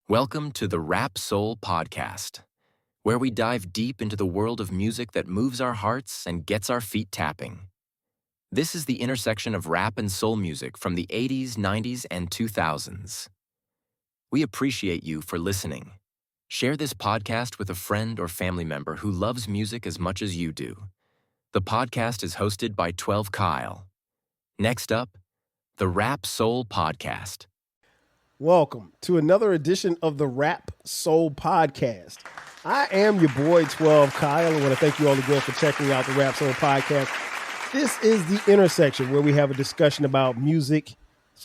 Welcome to the Rap Soul Podcast, where we dive deep into the world of music that moves our hearts and gets our feet tapping. This is the intersection of rap and soul music from the 80s, 90s, and 2000s. We appreciate you for listening. Share this podcast with a friend or family member who loves music as much as you do. The podcast is hosted by 12 Kyle. Next up, the Rap Soul Podcast. Welcome to another edition of the Rap Soul Podcast. I am your boy, 12 Kyle. I want to thank you all again for checking out the Rap Soul Podcast. This is the intersection where we have a discussion about music,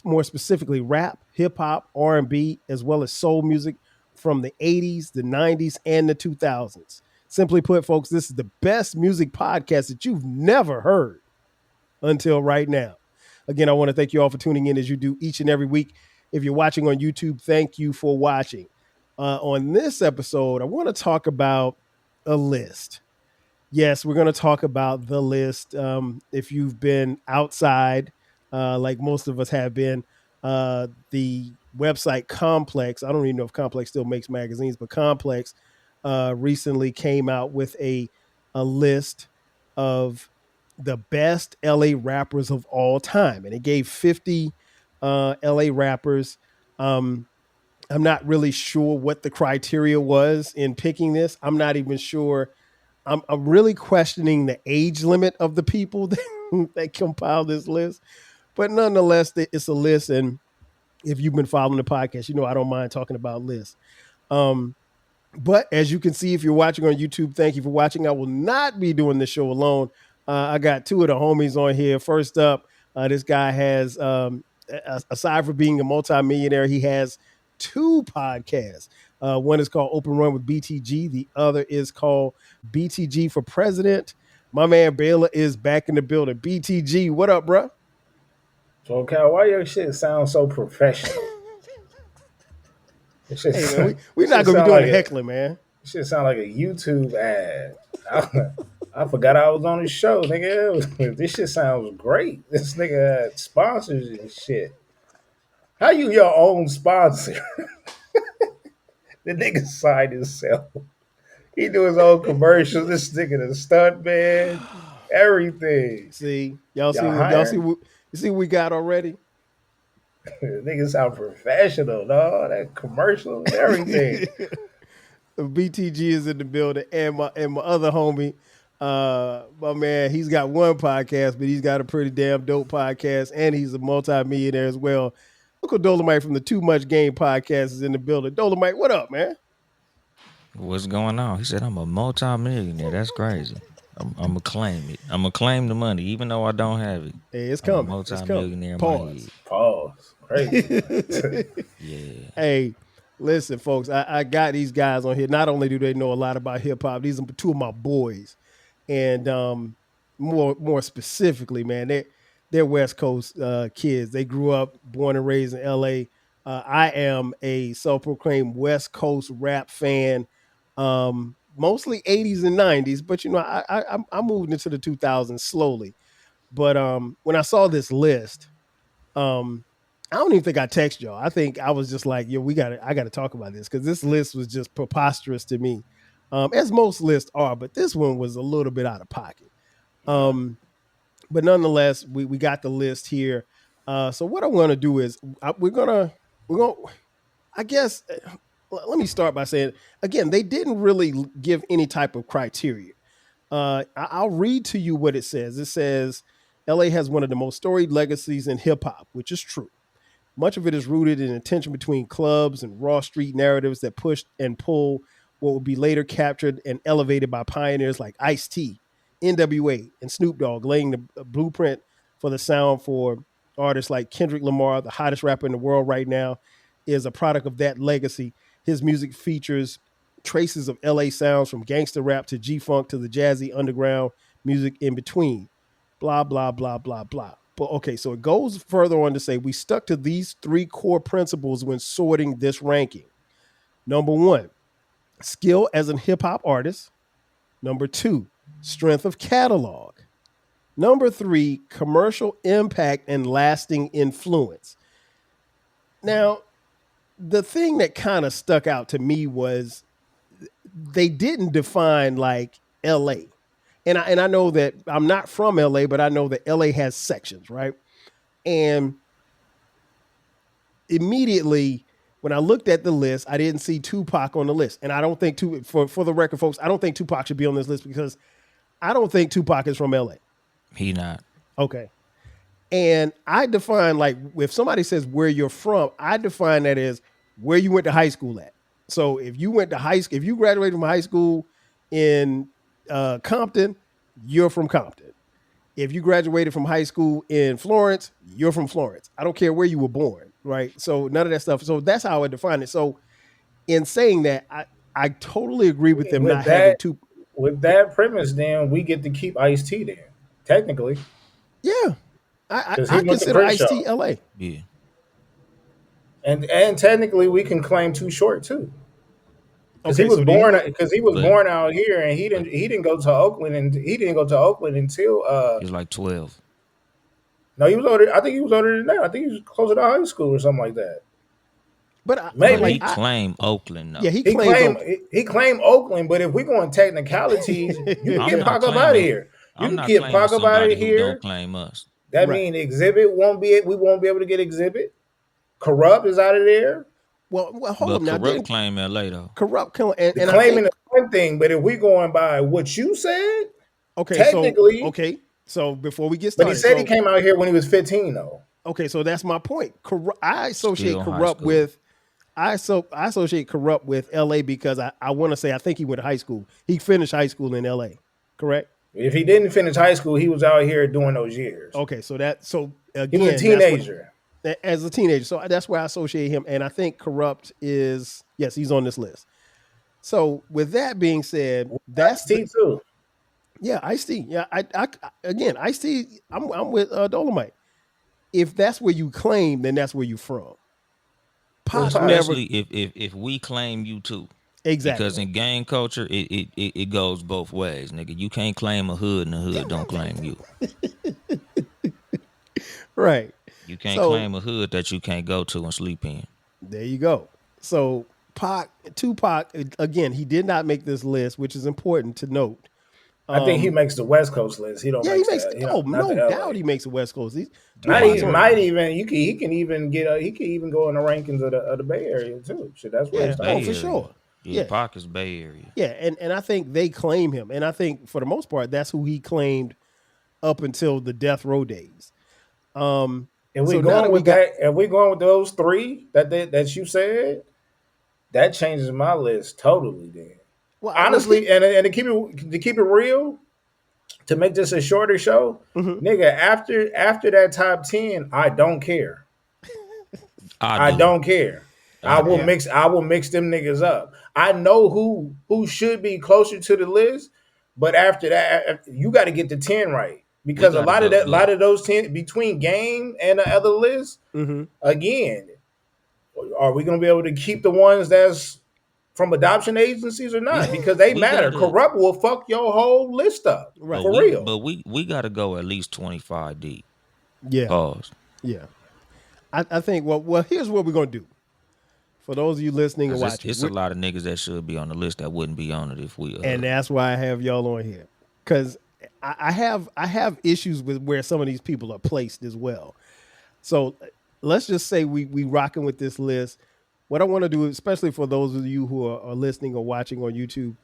more specifically rap, hip-hop, R&B, as well as soul music from the 80s, the 90s, and the 2000s. Simply put, folks, this is the best music podcast that you've never heard until right now. Again, I want to thank you all for tuning in as you do each and every week. If you're watching on YouTube, thank you for watching. On this episode, I want to talk about a list. Yes, we're going to talk about the list. If you've been outside, like most of us have been, the website Complex, I don't even know if Complex still makes magazines, but Complex recently came out with a list of the best LA rappers of all time. And it gave 50 LA rappers. I'm not really sure what the criteria was in picking this. I'm not even sure. I'm really questioning the age limit of the people that compiled this list. But nonetheless, it's a list. And if you've been following the podcast, you know I don't mind talking about lists. But as you can see, if you're watching on YouTube, thank you for watching. I will not be doing this show alone. I got two of the homies on here. First up, this guy has, aside from being a multimillionaire, he has two podcasts. One is called Open Run with BTG. The other is called BTG for President. My man Baylor is back in the building. BTG, what up, bro? So, Cal, why your shit sounds so professional? Hey, man, we're not going to be doing heckling, man. It shit sound like a YouTube ad. I forgot I was on the show, nigga. This shit sounds great. This nigga had sponsors and shit. How you your own sponsor? The nigga signed himself. He do his own commercials. This nigga the stunt man, everything. See, y'all see what we got already? Niggas sound professional, dog. That commercial and everything. BTG is in the building, and my other homie, my man, he's got one podcast, but he's got a pretty damn dope podcast, and he's a multi-millionaire as well. Uncle Dolomite from the Too Much Game podcast is in the building. Dolomite, what up, man? What's going on? He said I'm a multi-millionaire. That's crazy. I'm gonna claim it. I'm gonna claim the money, even though I don't have it. Hey, it's coming. Multi-millionaire. Pause. Crazy. Yeah. Hey, listen, folks. I got these guys on here. Not only do they know a lot about hip hop, these are two of my boys, and more specifically, man, they're West Coast kids. They grew up, born and raised in L.A. I am a self-proclaimed West Coast rap fan. Mostly 80s and 90s, but you know, I moved into the 2000s slowly. But when I saw this list, I don't even think I texted y'all. I think I was just like, yo, I gotta talk about this because this list was just preposterous to me. As most lists are, but this one was a little bit out of pocket. But nonetheless, we got the list here. So what I want to do is we're gonna I guess let me start by saying, again, they didn't really give any type of criteria. I'll read to you what it says. It says, LA has one of the most storied legacies in hip hop, which is true. Much of it is rooted in a tension between clubs and raw street narratives that push and pull what would be later captured and elevated by pioneers like Ice-T, NWA, and Snoop Dogg, laying the blueprint for the sound for artists like Kendrick Lamar, the hottest rapper in the world right now, is a product of that legacy. His music features traces of LA sounds from gangster rap to G-funk to the jazzy underground music in between. Blah, blah, blah, blah, blah. But okay, so it goes further on to say we stuck to these three core principles when sorting this ranking. Number one, skill as a hip-hop artist. Number two, strength of catalog. Number three, commercial impact and lasting influence. Now, the thing that kind of stuck out to me was they didn't define like LA. And I know that I'm not from LA, but I know that LA has sections, right? And immediately when I looked at the list, I didn't see Tupac on the list. And I don't think for the record, folks, I don't think Tupac should be on this list because I don't think Tupac is from LA. He not. Okay. And I define, like, if somebody says where you're from, I define that as where you went to high school at. So if you went to high school, if you graduated from high school in Compton, you're from Compton. If you graduated from high school in Florence, you're from Florence. I don't care where you were born, right? So none of that stuff. So that's how I define it. So in saying that, I totally agree with them not having two. With that premise, then we get to keep Ice-T then, technically. Yeah. I 'Cause he went to consider Ice-T Crenshaw. LA. Yeah. And technically we can claim Too Short too. Because Okay, he was so born do you- because he was But- born out here and he didn't go to Oakland until He was like 12. no, he was older. I think he was older than that. I think he was closer to high school or something like that. But Maybe. But he like, claimed Oakland, though. yeah, he He claims claimed Oakland. he claimed Oakland, but if we go in technicalities, you can I'm get not Pac up claiming- out of here. You I'm can not get claiming Pac up out somebody of who here. don't claim us. That Right. means Exhibit we won't be able to get Exhibit. Corrupt is out of there. Well, hold But on now. Corrupt Didn't claim LA, though. Corrupt and I Claiming think, is one thing, but if we going by what you said, okay, technically- So before we get but started, he said he so- came out here when he was 15 though. Okay, so that's my point. I associate Still high Corrupt school. with I associate Corrupt with LA because I want to say I think he went to high school. He finished high school in LA, correct? If he didn't finish high school, he was out here doing those years. Okay, so He again, was a that's what- teenager. as a teenager. So that's where I associate him, and I think Corrupt is yes, he's on this list. So with that being said, that's T too. yeah, Ice-T. Yeah, I again, Ice-T. I'm with Dolomite. If that's where you claim, then that's where you from. Pac never Especially if we claim you too. exactly. Because in gang culture, it goes both ways, nigga. You can't claim a hood and the hood don't claim you. Right. You can't So- claim a hood that you can't go to and sleep in. There you go. So Tupac, again, he did not make this list, which is important to note. I think he makes the West Coast list. He don't. Yeah, he make makes. that. Oh, not no the LA. doubt, he makes the West Coast. Not Tupac's even, on- might even he can even go in the rankings of the Bay Area too. Shit, that's where Yeah, it's oh, Bay for Area. sure. Yeah, Yeah. Pac is Bay Area. Yeah, and I think they claim him, and I think for the most part, that's who he claimed up until the death row days. If So we now going that we with got- that, if we going with those three that you said, that changes my list totally. Then Well, honestly, and to keep it real, to make this a shorter show, Mm-hmm. nigga, after that top 10, I don't care. I do. don't care. I will Yeah. mix them niggas up. I know who should be closer to the list, but after that, you got to get the 10 right because a gotta lot go. of those 10 between Game and the other list. Mhm. Again, are we gonna be able to keep the ones that's from adoption agencies or not? Because they We matter. gotta- Corrupt will fuck your whole list up. Right. For we, real. But we got to go at least 25 deep. Yeah, Pause. yeah. I think. Well, here's what we're gonna do. For those of you listening and 'Cause watching, It's a lot of niggas that should be on the list that wouldn't be on it if we. and that's why I have y'all on here because I have issues with where some of these people are placed as well. So let's just say we rocking with this list. What I want to do, especially for those of you who are listening or watching on YouTube,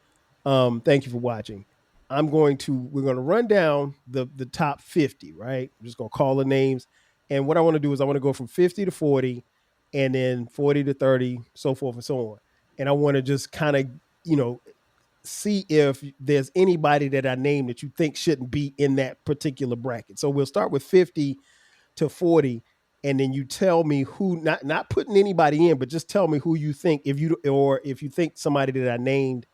thank you for watching. We're going to run down the top 50, right? I'm just going to call the names. And what I want to do is I want to go from 50 to 40 and then 40 to 30, so forth and so on. And I want to just kind of, see if there's anybody that I name that you think shouldn't be in that particular bracket. So we'll start with 50 to 40. And then you tell me who, not putting anybody in, but just tell me who you think, if you think somebody that I named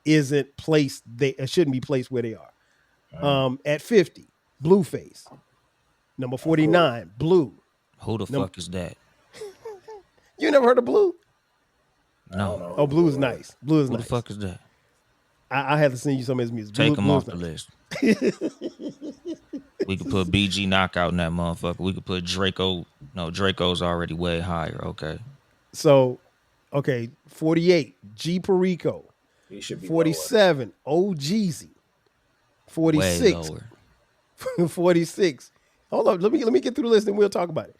isn't placed, they shouldn't be placed where they are. At 50, Blueface. Number 49, Blue. Who the fuck is that? You never heard of Blue? No. Oh, Blue is nice. Blue is Who nice. the fuck is that? I have to send you some of his music. Take Blue- him off Blue's the nice. list. We could put BG Knockout in that motherfucker. We could put Draco. No, Draco's already way higher. Okay. So, okay, 48, G Perico. He should be 47, O Jeezy. Way 46, lower. 46. Hold up, let me get through the list and we'll talk about it.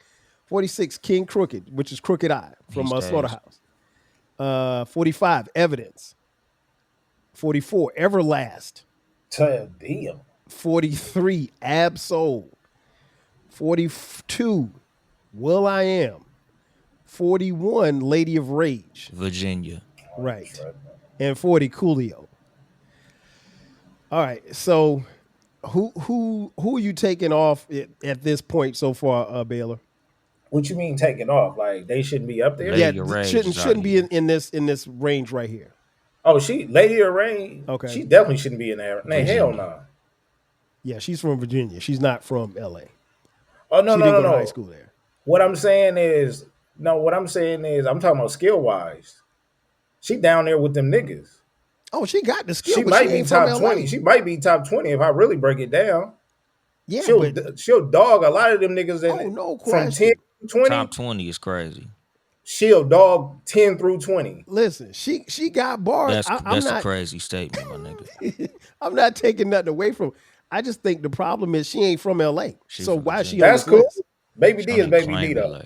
46, King Crooked, which is Crooked Eye from He stays. Slaughterhouse. 45, Evidence. 44, Everlast. lower. Damn. 43, Ab-Soul. 42, Will I Am. 41, Lady of Rage. Virginia. Right. And 40, Coolio. All right. So who are you taking off at this point so far, Baylor? What you mean taking off? Like they shouldn't be up there? Lady Yeah, of Rage shouldn't is shouldn't out be here. in this range right here. Oh, Lady of Rain. Okay. She definitely shouldn't be in there. Nah, hell no. Yeah, she's from Virginia. She's not from LA. Oh no, She no, didn't no, go to high no. school there. What I'm saying is I'm talking about skill wise. She down there with them niggas. Oh, she got the skill, She but might she be ain't from top LA. 20. She might be top 20 if I really break it down. Yeah, She'll dog a lot of them niggas no from 10 question. to 20. Top 20 is crazy. She'll dog 10 through 20. Listen, she got bars. I'm That's a not crazy statement, my nigga. I'm not taking nothing away from. I just think the problem is she ain't from LA. She So from why is she Virginia. on That's this cool. list? Baby She D don't is even Baby claim D though. LA.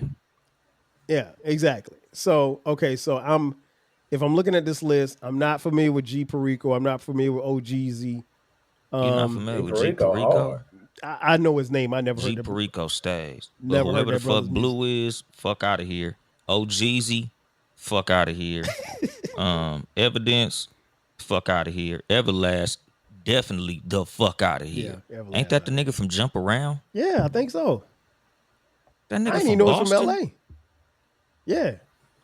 Yeah, exactly. So okay, so if I'm looking at this list, I'm not familiar with G Perico. I'm not familiar with OGZ. You're not familiar with G Perico Perico? hard. I know his name. I never G heard that. Perico stays. But Never heard whoever the that fuck brother's Blue is, fuck out of here. OGZ, fuck out of here. Evidence, fuck out of here. Everlast, definitely the fuck out of here. Yeah, Everlast Ain't that the out nigga from Jump Around? Yeah, I think so. That I nigga didn't from even know it's Boston? from LA. Yeah,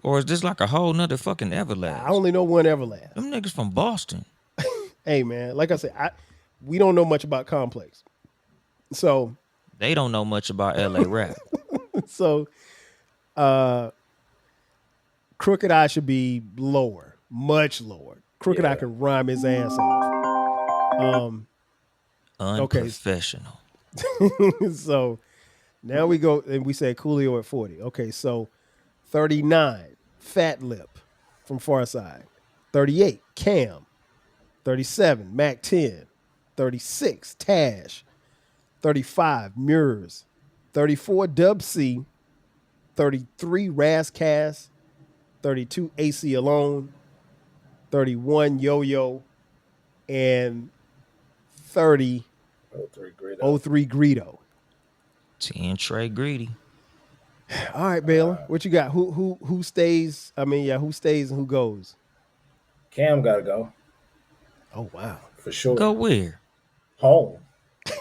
Or is this like a whole nother fucking I Everlast? only know one Everlast. Them niggas from Boston. Hey man, like I said, we don't know much about Complex. So They don't know much about LA rap. Crooked Eye should be lower, much lower. Crooked Eye can rhyme his ass off. Okay. Unprofessional. So now we go and we say Coolio at 40. Okay, so 39, Fat Lip from Farside. 38, Cam. 37, Mac 10. 36, Tash. 35, Murs. 34, Dub C. 33, Razzcast. 32, AC Alone. 31, Yo-Yo. And 30, 03 Greedo. 10 Trey Greedy. All right, Baylor, what you got? Who stays? Who stays and who goes? Cam gotta go Oh wow. for sure. Go where? Home. I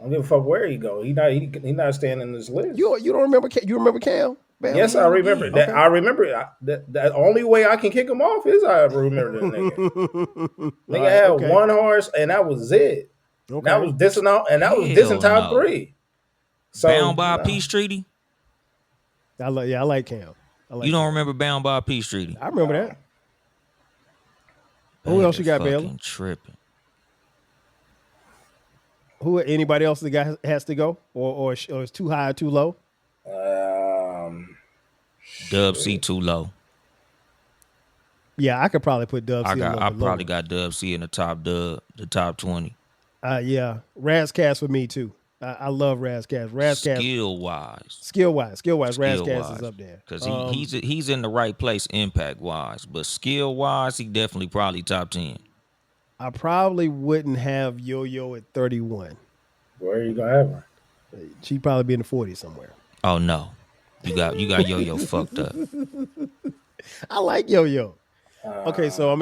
don't give a fuck where he go. He not staying in this list. You don't remember? You remember Cam? Baylor? Yes, I remember that. Okay. I remember the only way I can kick him off is I remember that nigga. Nigga right, had okay. one horse and that was it. Okay. That was dissing out, and that was Hell dissing top no. 3. So Bound by a Peace Treaty? I like Cam. You don't remember Bound by a Peace Treaty? I remember that. Who else you got, Baylor? Fucking tripping. Who? Anybody else that got has to go, or it's too high or too low? Dub C too low. Yeah, I could probably put Dub C. I probably got Dub C in the top 20. Yeah, Razzcast for me too. I love Razzcast. Razzcast Skill wise. skill wise, Razzcast is up there Because he's in the right place impact wise. But skill wise, he definitely probably top 10. I probably wouldn't have Yo-Yo at 31. where you gonna have her? She'd probably be in the 40s somewhere. Oh no. You got Yo-Yo fucked up. I like Yo-Yo. Okay, so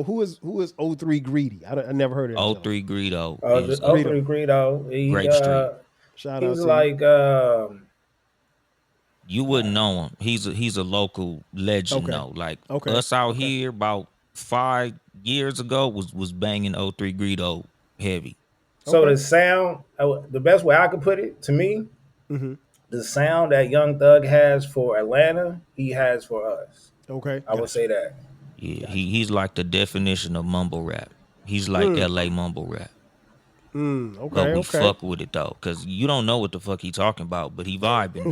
who is 03 Greedy? I never heard of him. 03 Greedo is Oh, Greedo. He, Great street. Shout he out was to like, You wouldn't know him. He's a local legend Okay. though. Like Okay. us out here about 5 years ago was banging 03 Greedo heavy. so the sound, the best way I could put it to me, the sound that Young Thug has for Atlanta, he has for us. Okay. I would say that. Yeah, he's like the definition of mumble rap. He's like LA mumble rap. Okay. But we Okay. fuck with it though, cause you don't know what the fuck he talking about, but he vibing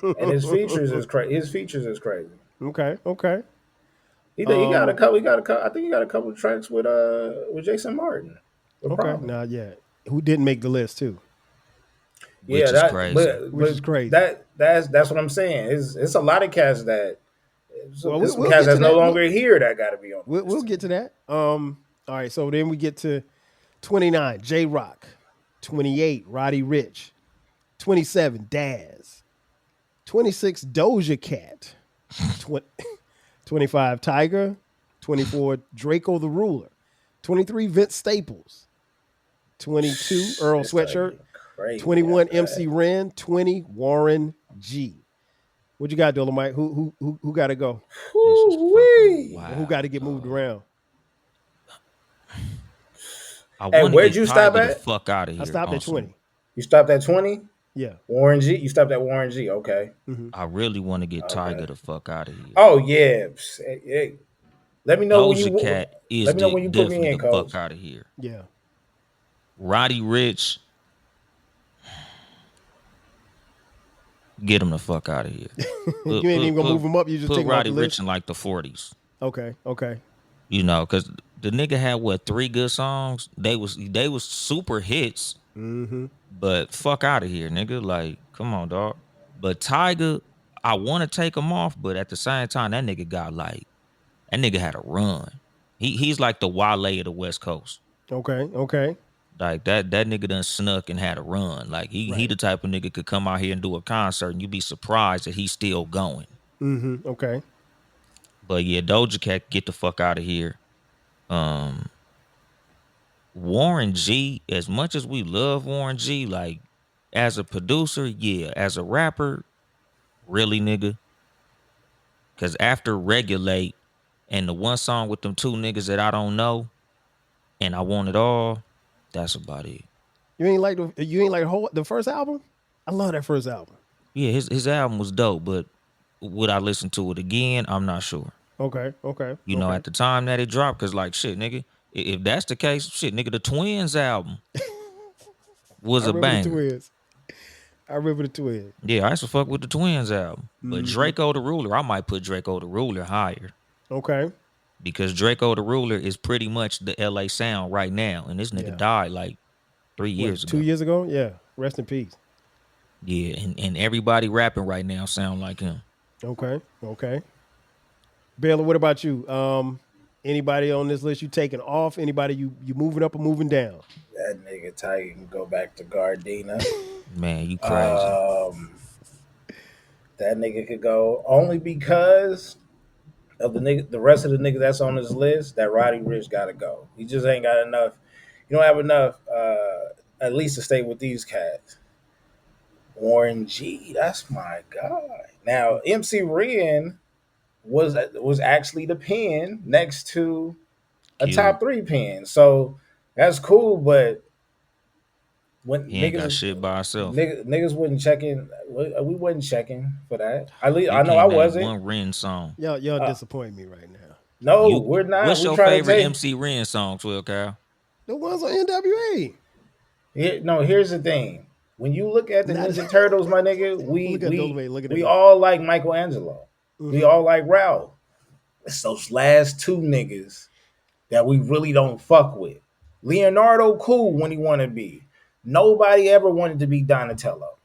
though. And his features is crazy. His features is crazy. Okay. He got a couple. He got a couple. I think he got a couple of tracks with Jason Martin. The Okay. problem. Not yet. Who didn't make the list too? Yeah, Which is crazy. Which is crazy. That's what I'm saying. It's a lot of cats that. Well, It's some we'll cats get to that's no that. longer here that got to be on. The We'll list. get to that. All right. So then we get to 29, J Rock. 28, Roddy Rich. 27, Daz. 26, Doja Cat. 25, Tiger. 24, Draco the Ruler. 23, Vince Staples. 22, Earl It's like Sweatshirt. crazy 21, after that. MC Ren. 20, Warren G. What you got, Dolomite? Who got to go? Woo-wee. Wow. Who got to get moved around? I Hey, want where'd to you get stop Tiger the at? fuck out of here. I stopped on at some- 20. You stopped at 20? Yeah. Warren G. You stopped at Warren G. Okay. I really want to get Okay. Tiger the fuck out of here. Oh yeah. Hey, let me know when Doja you. Cat is Let me know when you put me definitely in, the coach. fuck out of here. Yeah. Roddy Rich, get him the fuck out of here. You ain't even gonna move him up. You just put take him off Roddy the Rich list. in like the 40s. Okay. You know, because the nigga had what 3 good songs. They was super hits. Mm-hmm. But fuck out of here, nigga. Like, come on, dog. But Tiger, I want to take him off, but at the same time, that nigga had a run. He's like the Wale of the West Coast. Okay. Like that nigga done snuck and had a run. Like he Right. the type of nigga could come out here and do a concert and you be surprised that he's still going. Mm-hmm. Okay. But yeah, Doja Cat, get the fuck out of here. Warren G, as much as we love Warren G, like as a producer, yeah. As a rapper, really, nigga. Cause after Regulate and the one song with them 2 niggas that I don't know, and I Want It All, that's about it. You ain't like the first album? I love that first album. Yeah, his album was dope, but would I listen to it again? I'm not sure. Okay. You know, at the time that it dropped, cause like shit, nigga, if that's the case, shit, nigga, the Twins album was a banger. I remember the Twins. Yeah, I used to fuck with the Twins album. But Draco the Ruler, I might put Draco the Ruler higher. Okay. Because Draco the Ruler is pretty much the LA sound right now. And this nigga Yeah. died like 3 years ago. 2 years ago? Yeah. Rest in peace. Yeah, and everybody rapping right now sound like him. Okay. Baylor, what about you? Anybody on this list you taking off? Anybody you moving up or moving down? That nigga Tiger can go back to Gardena. Man, you crazy. That nigga could go only because of the rest of the nigga that's on this list. That Roddy Rich got to go. He just ain't got enough. You don't have enough, at least to stay with these cats. Warren G, that's my guy. Now MC Ren was actually the pen next to a Cute. top 3 pen, so that's cool. But when He ain't got shit by himself. niggas wasn't checking. We wasn't checking for that. At least You I know can't I name wasn't. one Ren song. Y'all disappoint me right now. No, we're not. What's we your trying favorite to take, MC Ren song, 12 Cal? The ones on NWA. Here's the thing. When you look at the Ninja Turtles, my nigga, we all like Michelangelo. We all like Ralph. It's those last 2 niggas that we really don't fuck with. Leonardo cool when he want to be. Nobody ever wanted to be Donatello.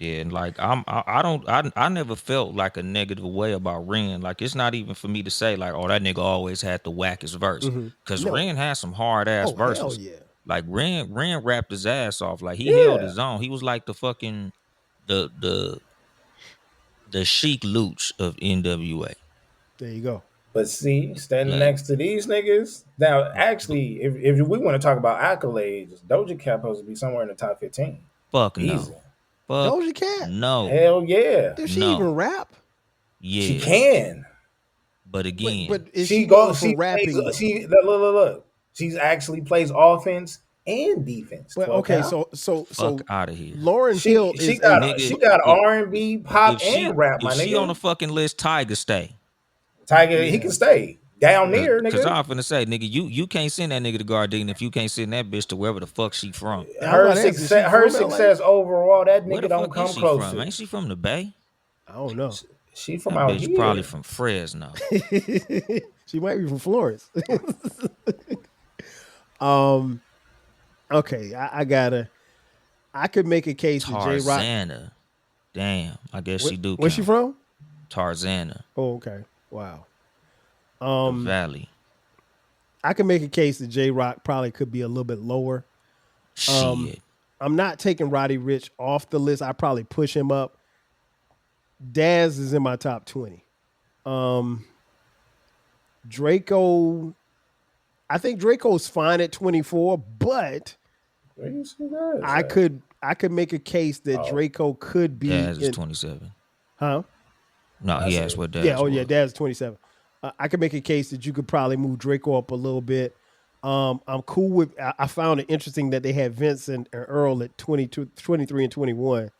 Yeah, and like I never felt like a negative way about Ren. Like it's not even for me to say like, oh, that nigga always had the wackest verse. Cause No. Ren had some hard ass Oh, verses. hell yeah. Like Ren rapped his ass off. Like he held his own. He was like the fucking the Chic Luch of NWA. There you go. But see, standing next to these niggas. Now, actually, if we want to talk about accolades, Doja Cat supposed to be somewhere in the top 15. Fuck Easy. no. Fuck Doja Cat? no. Hell yeah. Does she No. even rap? Yeah. She can. But again, But is She she goes. going She for rapping? plays, she look. She's actually plays offense and defense. But 12 okay, count. so fuck out of here. Lauren Hill she is got nigga- she got R&B, pop, and rap. My if she nigga. on the fucking list, Tiger stay. Tiger, he can stay down there, Cause nigga. I'm finna say, nigga, you can't send that nigga to Gardena if you can't send that bitch to wherever the fuck she from. Her success overall, that Where nigga the don't fuck come is she close from? to. Ain't she from the Bay? I don't know. She from That out bitch here. probably from Fresno. She might be from Florence. Okay, I could make a case that J Rock. Tarzana. Damn, I guess she do Where's she count. from? Tarzana, Oh, okay. Wow. the Valley. I can make a case that J Rock probably could be a little bit lower. Shit. I'm not taking Roddy Ricch off the list. I probably push him up. Daz is in my top 20. Draco, I think Draco's fine at 24, but Where you see that? I could make a case that Draco could be Daz is in, 27. huh? No, he That's asked it. what Daz Yeah, was. yeah, Daz is 27. I could make a case that you could probably move Draco up a little bit. I'm cool with. I found it interesting that they had Vince and Earl at 22, 23 and 21.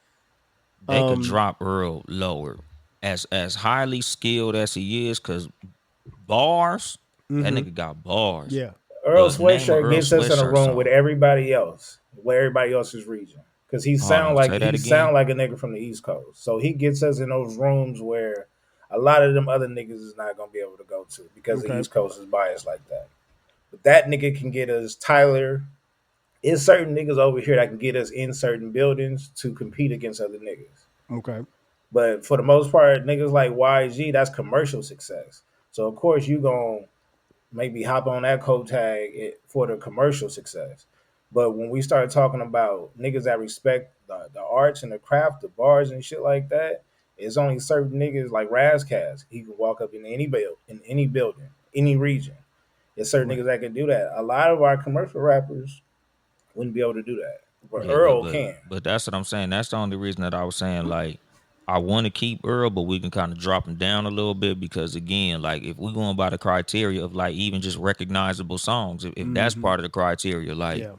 They could drop Earl lower. As highly skilled as he is, because bars, that nigga got bars. Yeah, Earl But name a Sweatshirt Earl gets us in a Sweatshirt room song. with everybody else, where everybody else is region. Because he Hold on, sound like say that he again. sound like a nigga from the East Coast. So he gets us in those rooms where a lot of them other niggas is not gonna be able to go to because the Okay. East Coast is biased like that. But that nigga can get us Tyler. It's certain niggas over here that can get us in certain buildings to compete against other niggas. okay. But for the most part, niggas like YG, that's commercial success. So of course you gonna maybe hop on that coat tag for the commercial success. But when we start talking about niggas that respect the arts and the craft, the bars and shit like that, it's only certain niggas like Razcast. He can walk up in any building, any region. There's certain niggas that can do that. A lot of our commercial rappers wouldn't be able to do that. But Yeah, Earl can. But that's what I'm saying. That's the only reason that I was saying, like, I want to keep Earl, but we can kind of drop him down a little bit because, again, like, if we're going by the criteria of, like, even just recognizable songs, if that's part of the criteria, like, Yeah,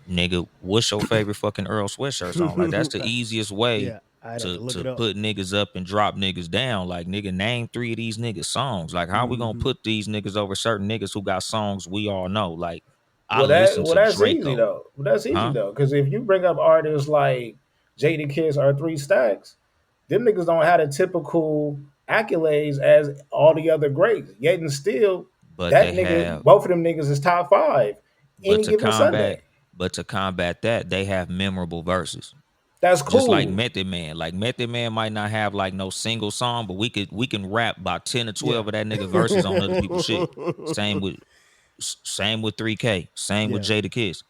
nigga, what's your favorite fucking Earl Sweatshirt song? Like, that's the easiest way yeah. I'd have to look it to up. put niggas up and drop niggas down. Like, nigga, name 3 of these niggas' songs. Like, how we gonna put these niggas over certain niggas who got songs we all know? Like, I listen to That's Draco. easy though. Well, that's easy Huh? though, because if you bring up artists like Jada Kiss or Three Stacks, them niggas don't have the typical accolades as all the other greats. Yet and still, But that they nigga, have both of them niggas is top 5 But any to given Sunday. combat that, they have memorable verses. That's cool. Just like Method Man. Like Method Man might not have like no single song, but we can rap about 10 or 12 of that nigga verses on other people's shit. Same with 3K. Same with Jada Kiss.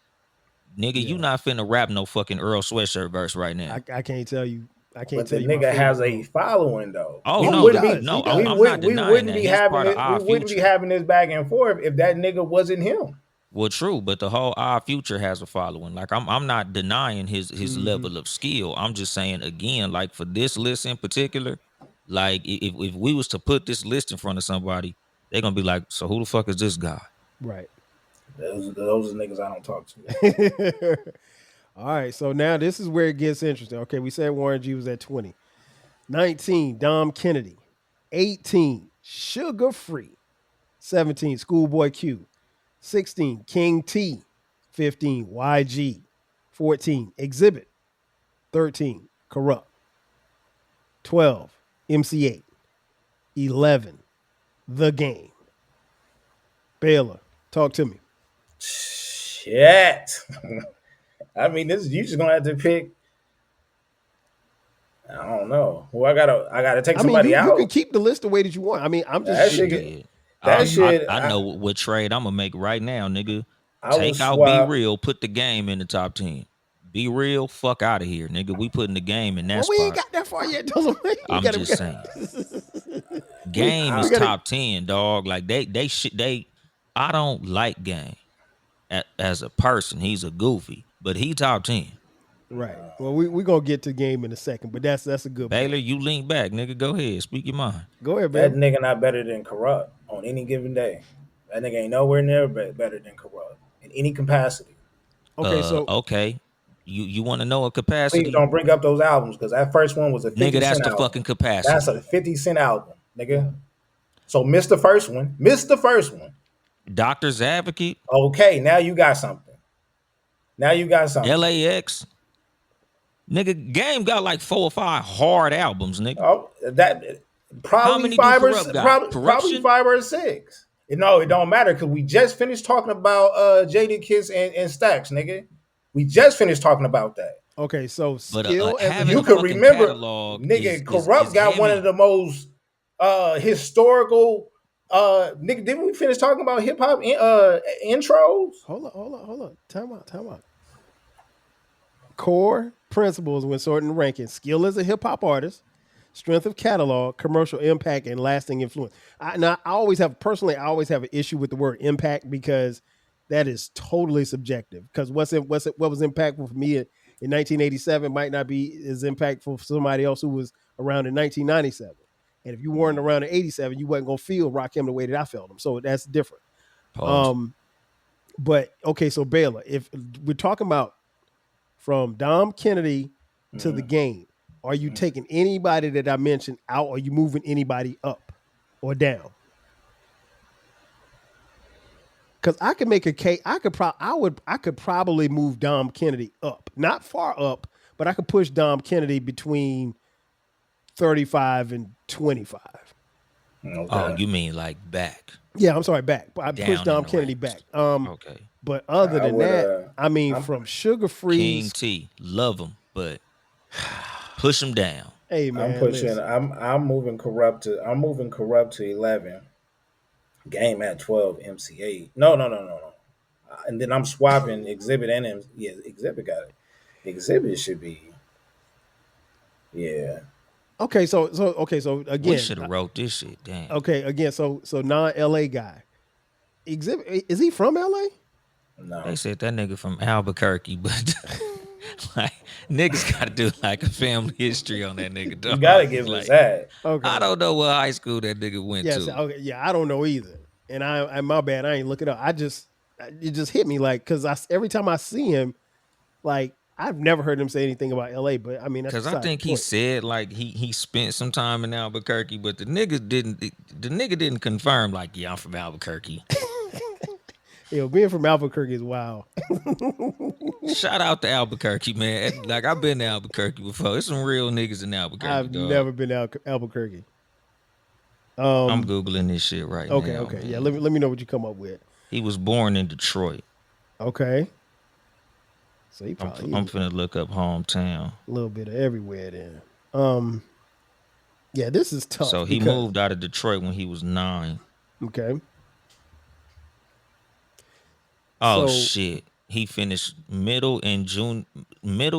Nigga, you not finna rap no fucking Earl Sweatshirt verse right now. I can't tell you. I can't But tell the you. my nigga has favorite a following though. Oh, We no, wouldn't he be- does, no, he does. I'm not we denying wouldn't that. be He's having part it. of our We wouldn't be future. having this back and forth if that nigga wasn't him. Well, true, but the whole Our Future has a following. Like I'm not denying his level of skill. I'm just saying again, like for this list in particular, like if we was to put this list in front of somebody, they're gonna be like, so who the fuck is this guy? Right. Those are niggas I don't talk to. All right. So now this is where it gets interesting. Okay, we said Warren G was at 20. 19, Dom Kennedy. 18, Sugar Free. 17, Schoolboy Q. 16, King T. 15, YG. 14, Exhibit. 13, Corrupt. 12, MC8. 11, The Game. Baylor, talk to me. Shit. I mean, this you just gonna have to pick. I don't know. Well, I gotta take somebody you out. can keep the list the way that you want. I mean, I'm That just shit Shit. That I know what trade I'm gonna make right now, nigga. I will Take out swap- Be Real, put the Game in the top 10. Be Real, fuck out of here, nigga. We putting the Game in that we ain't spot. got that far yet. Doesn't mean I'm just saying. Game is gotta- top 10, dog. Like they I don't like Game as a person. He's a goofy, but he top 10. Right. Well, we gonna get to Game in a second, but that's a good Baylor, point. you lean back, nigga. Go ahead, speak your mind. Go ahead, that man. nigga not better than Corrupt on any given day. That nigga ain't nowhere near better than Corrupt in any capacity. Okay, so Okay. You want to know a capacity? Please don't bring up those albums because that first one was a 50 Nigga, that's cent the album. fucking capacity. That's a 50 cent album, nigga. So miss the first one. Miss the first one. Doctor's Advocate, Okay, now you got something. Now you got something. LAX. Nigga, Game got like 4 or 5 hard albums, nigga. Oh, that How probably many do Fiber. Corrupt got? Probably Corruption? 5 or 6. No, it don't matter because we just finished talking about Jadakiss and Stacks, nigga. We just finished talking about that. Okay, so But skill and having You a could fucking remember, catalog nigga. is Corrupt got heavy. one of the most historical. Nigga, didn't we finish talking about hip hop intros? hold on. Time out. Core principles when sorting and ranking: skill as a hip hop artist, strength of catalog, commercial impact, and lasting influence. I always have an issue with the word impact because that is totally subjective. Because what was impactful for me in 1987 might not be as impactful for somebody else who was around in 1997. And if you weren't around in 87, you wasn't gonna feel Rakim the way that I felt him. So that's different. Pause. But okay, so Baylor, if we're talking about from Dom Kennedy to the Game, are you taking anybody that I mentioned out? Or are you moving anybody up or down? Because I could make a case. I could probably move Dom Kennedy up, not far up, but I could push Dom Kennedy between 35 and 25. Okay. Oh, you mean like back? Yeah, I'm sorry, back. I Down pushed in Dom the Kennedy ranks. back. Okay. But other I than would, that, I mean, from Sugar Free, King T, love him, but push him down. hey man, I'm pushing. listen. I'm moving Corrupt to 11. Game at 12. MC8. No. And then I'm swapping Exhibit and Exhibit got it. Exhibit should be. Yeah. Okay, so again, We should have wrote this shit. Damn. okay, again, so non-LA guy. Exhibit, is he from LA? No. They said that nigga from Albuquerque, but like niggas gotta do like a family history on that nigga. Dog. You gotta give like, us that. Okay. I don't know what high school that nigga went Yes, to. okay, yeah, I don't know either. And I my bad, I ain't look it up. It just hit me like because every time I see him, like I've never heard him say anything about LA, but I mean that's Because I beside the think he point. said like he spent some time in Albuquerque, but the nigga didn't confirm like, yeah, I'm from Albuquerque. Being from Albuquerque is wild. Shout out to Albuquerque, man. Like I've been to Albuquerque before. There's some real niggas in Albuquerque. I've dog. never been to Albuquerque. I'm googling this shit right now. Okay, man. yeah. Let me know what you come up with. He was born in Detroit. Okay. So he I'm probably finna look up hometown. a little bit of everywhere then. Yeah, this is tough. So he because- moved out of Detroit when he was 9. Okay. Oh So- shit. He finished middle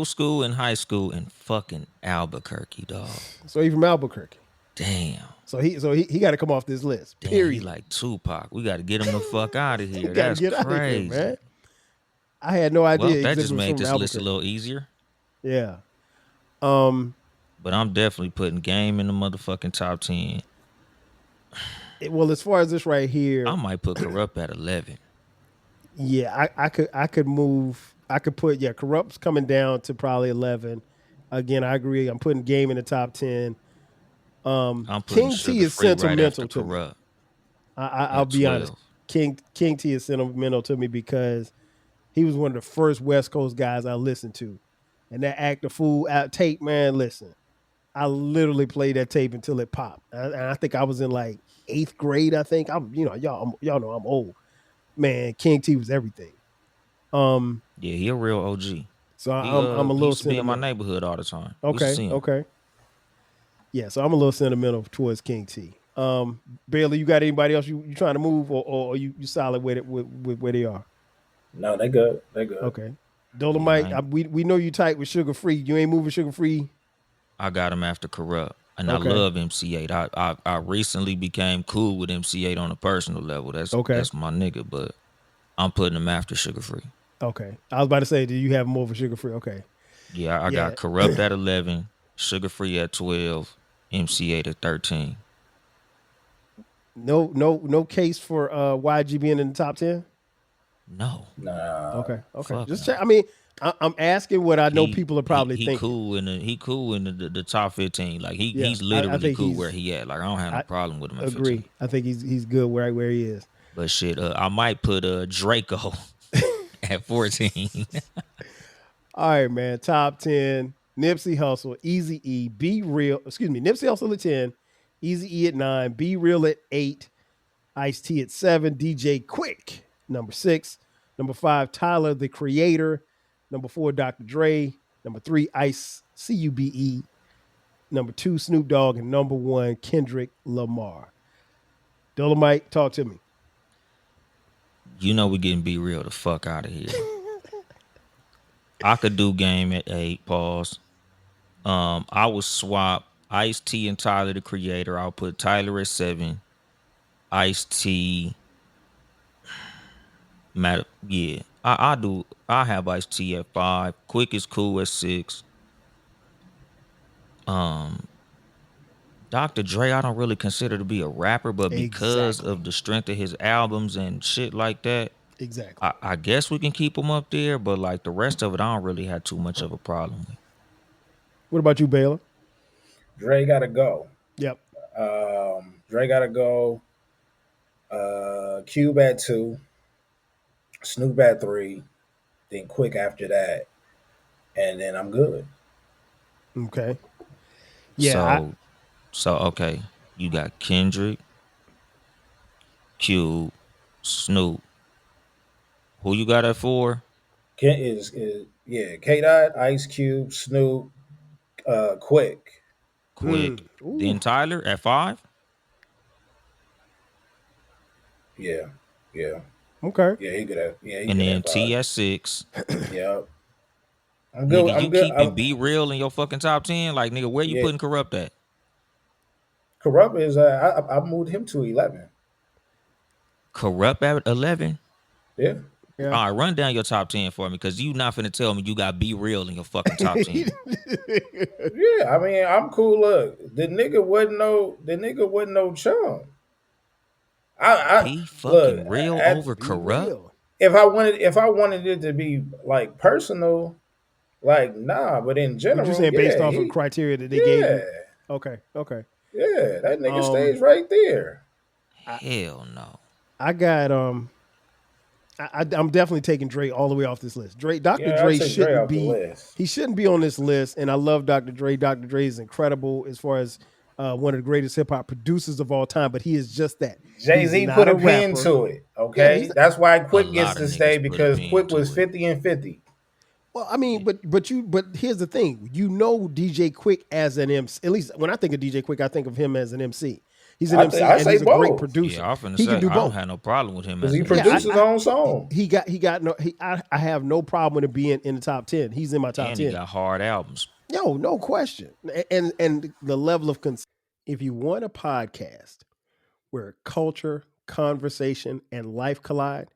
school and high school in fucking Albuquerque, dog. So he from Albuquerque. Damn. So he got to come off this list. Damn, Period. he like Tupac. We got to get him the fuck out of here. gotta That's get out of crazy. here, man. I had no idea. Well, that Exhibit just was made from this list a Albuquerque. little easier. Yeah. But I'm definitely putting Game in the motherfucking top 10. Well, as far as this right here, I might put Corrupt at 11. yeah, I could move. I could put Corrupt's coming down to probably 11. Again, I agree. I'm putting Game in the top 10. I'm putting King T is Sugar Free right sentimental after to me. Corrupt. I'll at be honest. 12. King T is sentimental to me because he was one of the first West Coast guys I listened to, and that Act the Fool out tape, man. Listen, I literally played that tape until it popped. And I think I was in like 8th grade. I think y'all know I'm old, man. King T was everything. Yeah, he a real OG. So He, I'm a he little used to be in my sentimental. neighborhood all the time. We used to see him. Okay. Yeah, so I'm a little sentimental towards King T. Bailey, you got anybody else you trying to move, or you solid with where they are? No, they good. They good. Okay. Dolomite, Yeah, we know you tight with Sugar Free. You ain't moving Sugar Free. I got him after Corrupt. And Okay. I love MC8. I recently became cool with MC8 on a personal level. That's my nigga, but I'm putting him after Sugar Free. Okay. I was about to say, do you have more for Sugar Free? Okay. Yeah, I Yeah. got Corrupt at 11, Sugar Free at 12, MC8 at 13. No case for YG being in the top 10? No. Nah. Okay. fuck Just no. check. I mean, I'm asking what I know He- people are probably he thinking. cool in the top 15. Like Yeah, he's I literally think cool he's- where he at. Like I don't have no problem with him at 15. Agree. I think he's good where he is. But shit, I might put Draco at 14. All right, man. Top 10. Nipsey Hussle, Eazy-E, Be Real. Excuse me, Nipsey Hussle at 10, Eazy-E at 9, Be Real at 8, Ice-T at 7, DJ Quick, number 6. Number 5, Tyler, the Creator. Number 4, Dr. Dre. Number 3, Ice, C-U-B-E. Number 2, Snoop Dogg. And number 1, Kendrick Lamar. Dolomite, talk to me. You know we getting Be Real the fuck out of here. I could do Game at 8, pause. I would swap Ice-T and Tyler, the Creator. I'll put Tyler at 7. Ice-T. Matter, yeah. I have Ice-T at 5. Quick is Cool at 6. Dr. Dre, I don't really consider to be a rapper, but because of the strength of his albums and shit like that, exactly. I guess we can keep him up there, but like the rest of it, I don't really have too much of a problem with. What about you, Baylor? Dre gotta go. Yep. Dre gotta go. Cube at 2. Snoop at 3. Then Quick after that. And then I'm good. Okay. Yeah. So okay. You got Kendrick, Cube, Snoop. Who you got at 4? K-Dot, Ice Cube, Quick. Snoop, Then Tyler at 5? Yeah. Okay. Yeah, he good at. Yeah, he and good then at T at 6. Yep. I'm good. Nigga, I'm you good. keeping Be Real in your fucking top 10? Like, nigga, where you putting Corrupt at? Corrupt is I moved him to 11. Corrupt at 11? Yeah. All right, run down your top 10 for me, because you not finna tell me you got Be Real in your fucking top 10. Yeah, I mean, I'm cool. Look, the nigga wasn't no chum. He fucking real over Corrupt? Real. If I wanted it to be like personal, like nah, but in general, What you saying based off of criteria that they gave you? Okay. Yeah, that nigga stays right there. Hell no. I got I'm definitely taking Dre all the way off this list. Dre shouldn't be. He shouldn't be on this list. And I love Dr. Dre. Dr. Dre is incredible as far as one of the greatest hip hop producers of all time. But he is just that. Jay-Z put a pin to it. Okay, yeah, that's why Quick gets to stay, because Quick was 50 and 50. Well, I mean, but here's the thing. You know DJ Quick as an MC. At least when I think of DJ Quick, I think of him as an MC. He's an MC and he's a great producer. Yeah, he can do both. I don't have no problem with him. Because he produces his own song. I have no problem with him being in the top 10. He's in my top 10. He got hard albums. Yo, no question. And the level of if you want a podcast where culture, conversation, and life collide,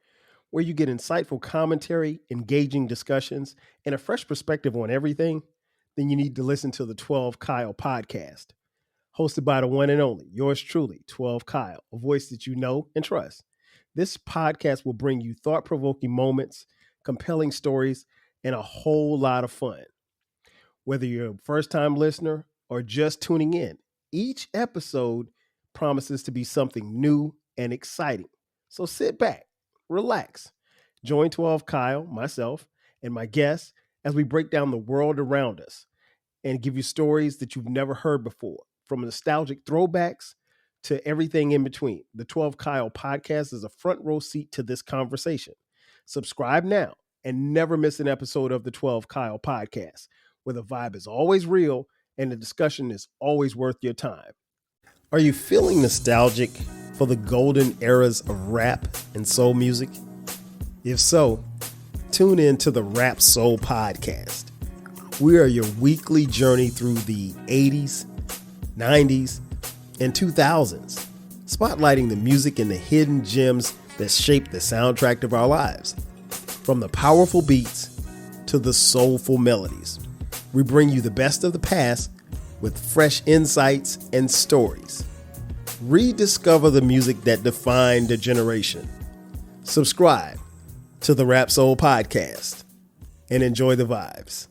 where you get insightful commentary, engaging discussions, and a fresh perspective on everything, then you need to listen to the 12 Kyle podcast. Hosted by the one and only, yours truly, 12 Kyle, a voice that you know and trust. This podcast will bring you thought-provoking moments, compelling stories, and a whole lot of fun. Whether you're a first-time listener or just tuning in, each episode promises to be something new and exciting. So sit back, relax, join 12 Kyle, myself, and my guests as we break down the world around us and give you stories that you've never heard before. From nostalgic throwbacks to everything in between, the 12 Kyle podcast is a front row seat to this conversation. Subscribe now and never miss an episode of the 12 Kyle podcast, where the vibe is always real and the discussion is always worth your time. Are you feeling nostalgic for the golden eras of rap and soul music? If so, tune in to the Rap Soul podcast. We are your weekly journey through the 80s, 90s, and 2000s, spotlighting the music and the hidden gems that shape the soundtrack of our lives. From the powerful beats to the soulful melodies, we bring you the best of the past with fresh insights and stories. Rediscover the music that defined a generation. Subscribe to the Rap Soul podcast and enjoy the vibes.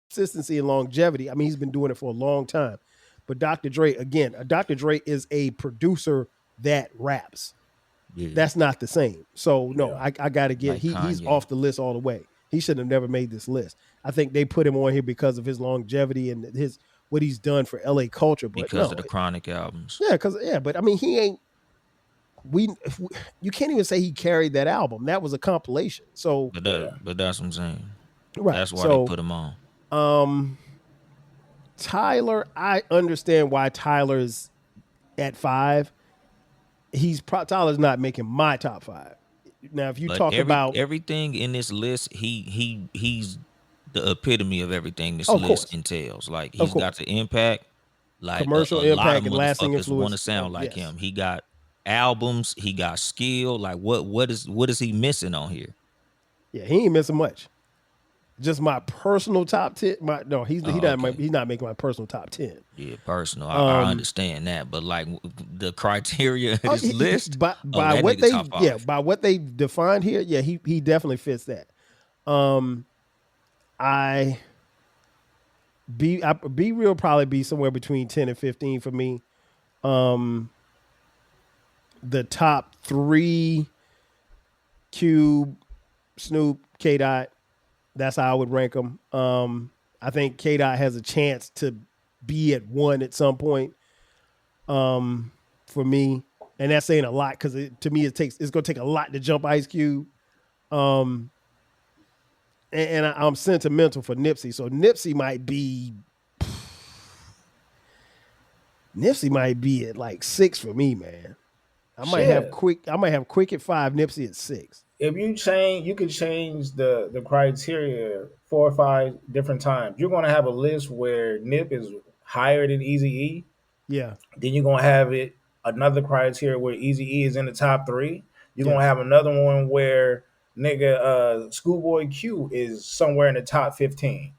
Consistency and longevity. I mean, he's been doing it for a long time. But Dr. Dre, again, Dr. Dre is a producer that raps. Yeah. That's not the same. So no, I got to get, he's off the list all the way. He should have never made this list. I think they put him on here because of his longevity and what he's done for LA culture. But because of the Chronic albums. Yeah, but I mean, he ain't. You can't even say he carried that album. That was a compilation. So, but that's what I'm saying. Right. That's why they put him on. Tyler, I understand why Tyler's at 5. Tyler's not making my top 5. Now, if you talk about everything in this list, he's the epitome of everything this list entails. Like he's got the impact, like commercial a impact lot of and lasting influence. Want to sound like him. He got albums, he got skill. Like what is he missing on here? Yeah, he ain't missing much. Just my personal top 10. He's not making my personal top 10. Yeah, personal. I understand that, but like the criteria of this list by what they defined here, yeah, he definitely fits that. Be Real probably be somewhere between 10 and 15 for me. The top 3, Cube, Snoop, K Dot. That's how I would rank them. I think K Dot has a chance to be at 1 at some point. For me, and that's saying a lot because to me it's going to take a lot to jump Ice Cube. And I'm sentimental for Nipsey, so Nipsey might be at like 6 for me, man. I might have Quick at 5, Nipsey at 6. If you could change the criteria 4 or 5 different times. You're gonna have a list where Nip is higher than Eazy-E. Yeah. Then you're gonna have another criteria where Eazy-E is in the top 3. You're gonna have another one where Schoolboy Q is somewhere in the top 15,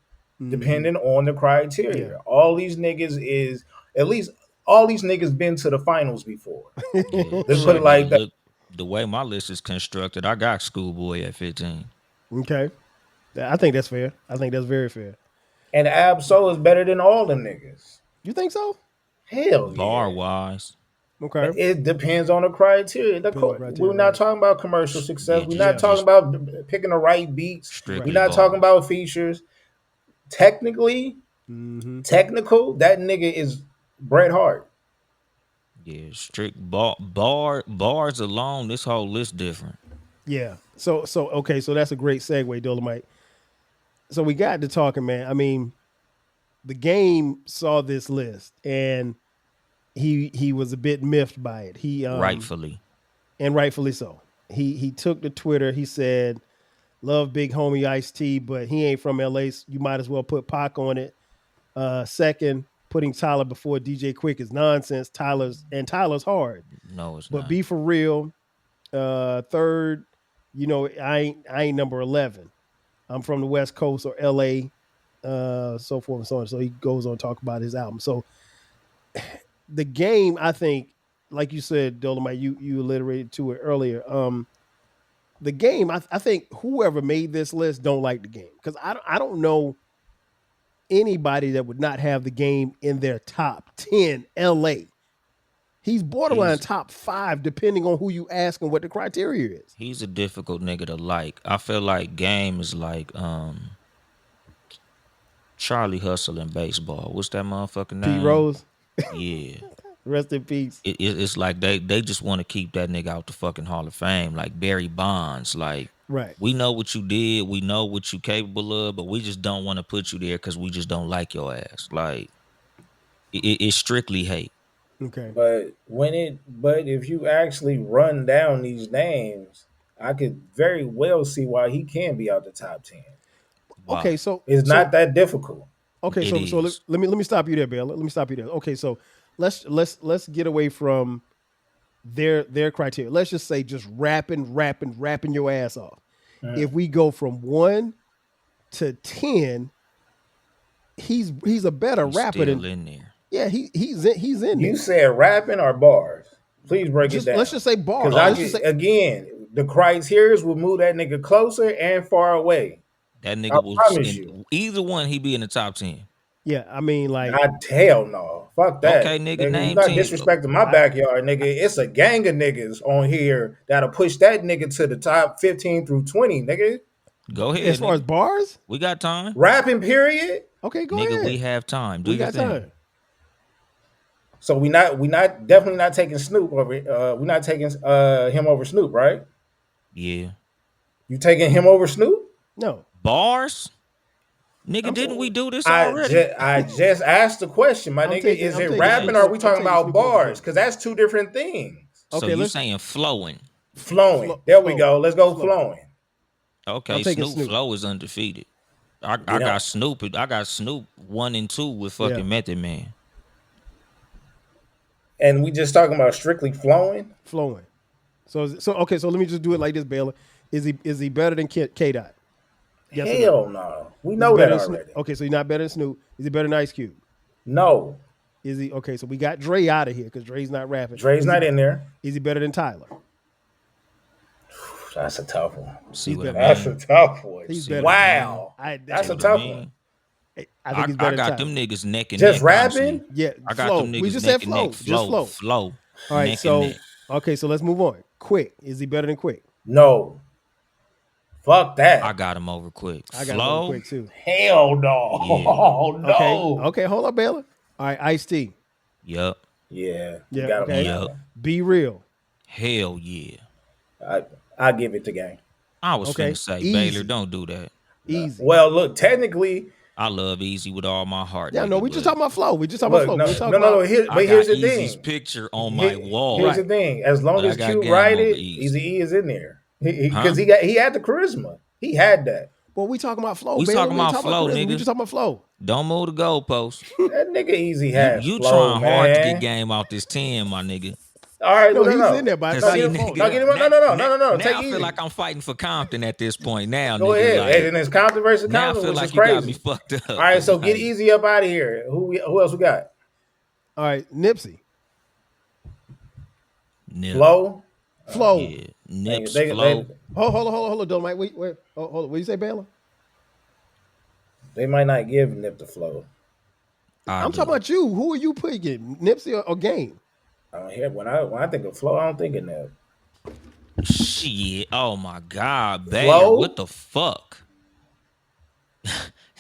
depending on the criteria. Yeah. All these niggas been to the finals before. Let's put it like that. The way my list is constructed, I got Schoolboy at 15. Okay. I think that's fair. I think that's very fair. And Ab-Soul is better than all them niggas. You think so? Hell yeah. Bar wise. Okay. It depends on the criteria. We're not talking about commercial success. We're not talking about picking the right beats. We're not talking about features. Technically, technical, that nigga is Bret Hart. Yeah, strict bars alone, this whole list different. Yeah. So okay, so that's a great segue, Dolomite. So we got to talking, man. I mean, the Game saw this list and he was a bit miffed by it. He rightfully so. He took to Twitter. He said, "Love big homie Ice-T, but he ain't from LA. So you might as well put Pac on it." Second, putting Tyler before DJ Quick is nonsense. Tyler's hard. No, it's but not. Be For Real. Third, I ain't number 11. I'm from the West Coast or LA, so forth and so on. So he goes on to talk about his album. So the Game, I think, like you said, Dolomite, you alliterated to it earlier. The Game, I think whoever made this list don't like the Game because I don't know anybody that would not have the Game in their top 10 LA. He's borderline top 5 depending on who you ask and what the criteria is. He's a difficult nigga to like. I feel like Game is like Charlie Hustle in baseball. What's that motherfucking name? Pete Rose. Yeah. Rest in peace. It's like they just want to keep that nigga out the fucking Hall of Fame, like Barry Bonds. Like, right. We know what you did, we know what you capable of, but we just don't want to put you there because we just don't like your ass. Like, it's strictly hate. Okay. But if you actually run down these names, I could very well see why he can be out the top 10. Wow. Okay, so it's not that difficult. Okay, so let me stop you there, Bill. Let me stop you there. Okay, so let's get away from their criteria. Let's just say just rapping your ass off. If we go from 1 to 10, he's a better rapper than in there. Yeah, he's in there. You said rapping or bars? Please break it down. Let's just say bars. Again, the criteria will move that nigga closer and far away. That nigga will either one. He be in the top 10. Yeah, I mean, like, hell no, fuck that. Okay, nigga, name you not 10. disrespecting my backyard, nigga. It's a gang of niggas on here that'll push that nigga to the top 15 through 20, nigga. Go ahead. As far as nigga. bars, We got time. Rapping, period. okay, go Nigga, ahead. we have time. Do We your got thing. time. So we not definitely not taking Snoop over. We're not taking him over Snoop, right? Yeah. You taking him over Snoop? No, Bars? Nigga, didn't we do this already? I just asked the question, my I'm nigga. taking- Is I'm it taking rapping Snoop or are over- we I'm talking taking about Snoop over bars? Snoop. Because that's two different things. So Okay, you let's- saying flowing. Flowing. There we Flow. go. Let's go Flow. flowing. Okay, I'm taking Snoop Snoop. Flow is undefeated. I know. got Snoop. I got Snoop 1 and 2 with fucking Yeah. Method Man. And we just talking about strictly flowing. flowing. So okay. So let me just do it like this, Baylor. Is he better than K Dot? Yes or no? Hell no. We Is know he that better than Snoop? already. Okay, so he's not better than Snoop. Is he better than Ice Cube? No. Is he okay? So we got Dre out of here because Dre's not rapping. Dre's Is not he, in there. Is he better than Tyler? That's a tough one. See He's what I better. That's mean? a tough one. He's See better. what I Wow. That's See a what tough I one. mean? I think he's better I than got Tyler. them niggas neck and Just neck. rapping? honestly. Yeah, I got flow. them niggas We just neck said and flow. neck. Just flow. Flow. All right, neck so and neck. okay, so let's move on. Quick, is he better than Quick? No. Fuck that. I got him over quick. I got him Flow. on Quick too. Hell no. Yeah. Oh no. Okay, okay, hold up, Baylor. All right, Ice T. Yup. Yeah. Yeah, You got okay. him. Yup. Be real. Hell yeah. I give it to Gang. I was Okay, finna say, easy. Baylor, don't do that. Easy. Well, look, technically, I love Easy with all my heart. Yeah, nigga, no, we just but talking about flow. We just talking look, about flow. no, We no, talking no, about here, I but got here's the Easy's thing. picture on my wall. Here's the thing. As long But I as got Q game write over it, Easy. Easy E is in there. Because Huh? he had the charisma. He had that. Well, we talking about flow. We Baylor. talking ain't about flow, charisma. We nigga. just talking about flow. Don't move the goalpost. That nigga Easy had You flow, trying hard to man. get game out this 10, my nigga. All right, No, no, he's no. in there, but it's Cause not see, your nigga, fault. No, get him- no, now Take I easy. feel like I'm fighting for Compton at this point now, Go nigga. ahead. Like, Hey, then it's Compton versus now I Compton, feel which like is you got me crazy. fucked up. All right, so get Like, Easy up out of here. Who else we got? All right, Nipsey. Nip. Flow. Flow. Yeah. Nips, They- flow. Hold on, Don't Mike. Wait. Oh, hold on. What you say, Baylor? They might not give Nip the flow. I'm talking about you. Who are you picking? Nipsey or Game? I don't hear when I think of flow, I don't think of Nip. Shit. Oh my God, baby. Flow? What the fuck?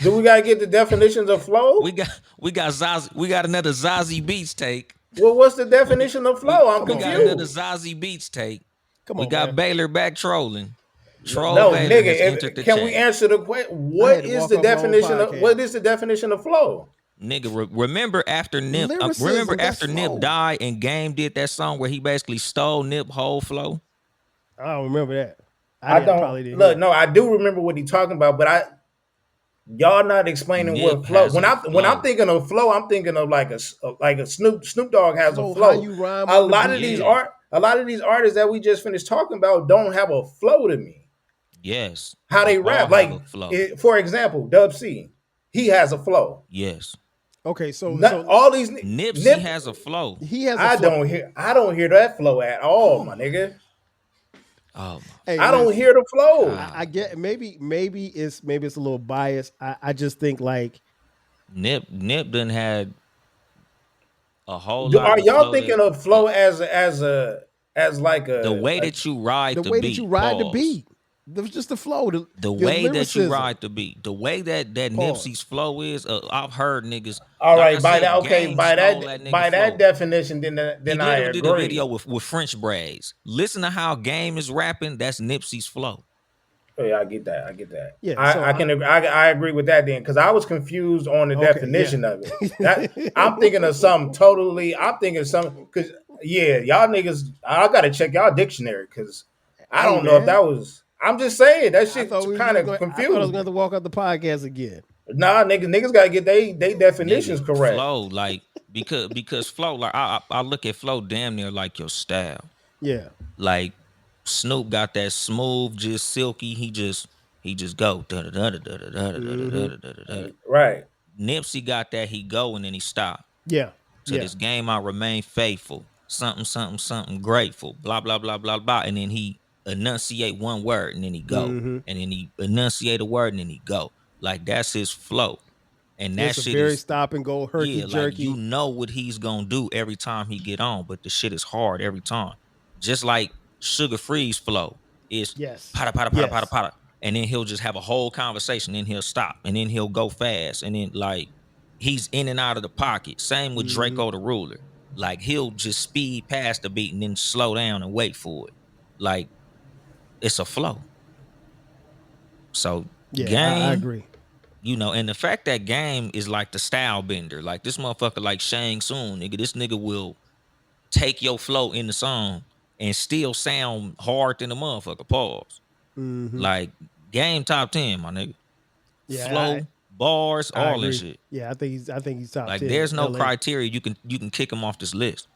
Do we gotta get the definitions of flow? We got Zazie, we got another Zazie Beats take. Well, what's the definition of flow? I'm We got another confused. Zazie Beats take. Come We on, got man. Baylor back trolling. Troll No, Baylor nigga, has entered the can chat. we answer the question? I What had to is walk the off my own definition of podcast. what is the definition of flow? Nigga, remember after Nip? Lyricism, Remember that's after flow. Nip died and Game did that song where he basically stole Nip whole flow. I don't remember that. I probably don't didn't look. hear it. No, I do remember what he talking about, but y'all not explaining Nip what flow. has When a I'm flow. thinking of flow, I'm thinking of like a Snoop Dogg has So a flow. how you rhyme A on the lot of beat. these Yeah. a lot of these artists that we just finished talking about don't have a flow to me. Yes. How they all rap, have like a flow. for example, Dub C, he has a flow. Yes. Okay, so All these Nipsey has a flow. he has. I A flow. don't hear that flow at all, my nigga. Oh, Hey, I don't listen, hear the flow. I get maybe it's a little biased. I just think like Nip done had a whole lot. Are of y'all flow thinking that- of flow as like a the way that you ride the the way beat? that you ride the pause. beat, just the flow, The your way that you lyricism. ride the beat, the way that Pause. Nipsey's flow is, I've heard niggas. all like right, I by said, that okay, Game by stole that nigga by that flow. definition, then He I literally agree. did a video with French braids. Listen to how Game is rapping. That's Nipsey's flow. Oh, yeah, I get that. Yeah, I agree with that then because I was confused on the Okay, definition of it. I'm thinking of something totally. I'm thinking something because y'all niggas. I gotta check y'all dictionary because I Hey, don't know if man. that was. I'm just saying that I shit thought we kind of I thought I was confused. going to have to walk out the podcast again. Nah, niggas gotta get they definitions Nigga, correct. Flow, like because flow, like I look at flow damn near like your style. Yeah, Like Snoop got that smooth, just silky. He just go. Right. Nipsey got that. He go and then he stop. yeah, To yeah. this game, I remain faithful. Something grateful. Blah blah blah blah blah. And then he enunciate one word and then he go. Mhm. And then he enunciate a word and then he go. Like that's his flow. And that It's a shit very is stop and go, herky yeah, jerky. like you know what he's gonna do every time he get on, but the shit is hard every time. Just like Sugar Free's flow is Yes. pata pata pata Yes. pata pata and then he'll just have a whole conversation, then he'll stop, and then he'll go fast, and then like he's in and out of the pocket. Same with Draco the Ruler. Like he'll just speed past the beat and then slow down and wait for it. Like it's a flow. So Yeah, Game, I agree. you know, and the fact that Game is like the style bender, like this motherfucker like Shang Tsung, nigga, this nigga will take your flow in the song and still sound hard than a motherfucker. Pause. Like Game top 10, my nigga. Yeah, Flow, bars, I all that agree. shit. Yeah, I think he's top Like 10. there's no LA. criteria you can kick him off this list.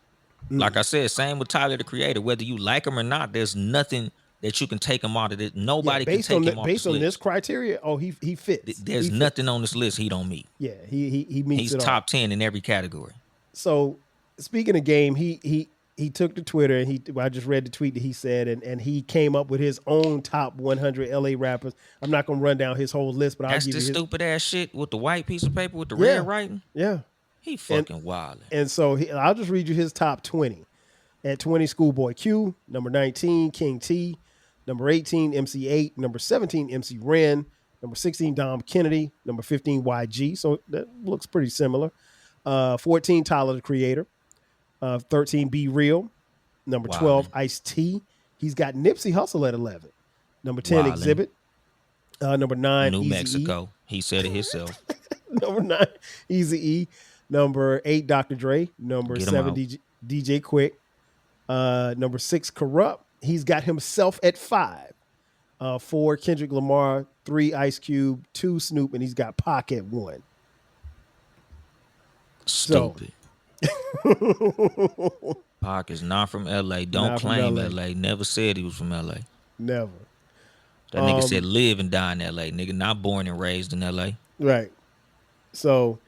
Like I said, same with Tyler the Creator. Whether you like him or not, there's nothing that you can take him out of it. Nobody can take him off based this on list. this criteria. Oh, he fits. There's nothing on this list he don't meet. Yeah, he meets He's it all. top 10 in every category. So speaking of Game, he took to Twitter and I just read the tweet that he said and he came up with his own top 100 LA rappers. I'm not gonna run down his whole list, but I'll That's give the you his. stupid ass shit with the white piece of paper with the Yeah. red writing. Yeah, He fucking wildin'. and so I'll just read you his top 20. At 20, Schoolboy Q. Number 19, King T. Number 18, MC8. Number 17, MC Ren. Number 16, Dom Kennedy. Number 15, YG. So that looks pretty similar. 14, Tyler the Creator. 13, Be Real. Number 12, Ice-T. He's got Nipsey Hussle at 11. Number 10, Wildin'. Exhibit. Number 9, New Eazy-E. Mexico. He said it himself. Number 9, Eazy-E. Number 8, Dr. Dre. Number Get 'em 7, out. DJ Quick. Number 6, Corrupt. He's got himself at 5. 4, Kendrick Lamar. 3, Ice Cube. 2, Snoop, and he's got Pac at 1. Stupid. Pac is not from LA. Don't Not from claim LA. LA. Never said he was from LA. Never. That nigga said live and die in LA. Nigga not born and raised in LA. Right. So,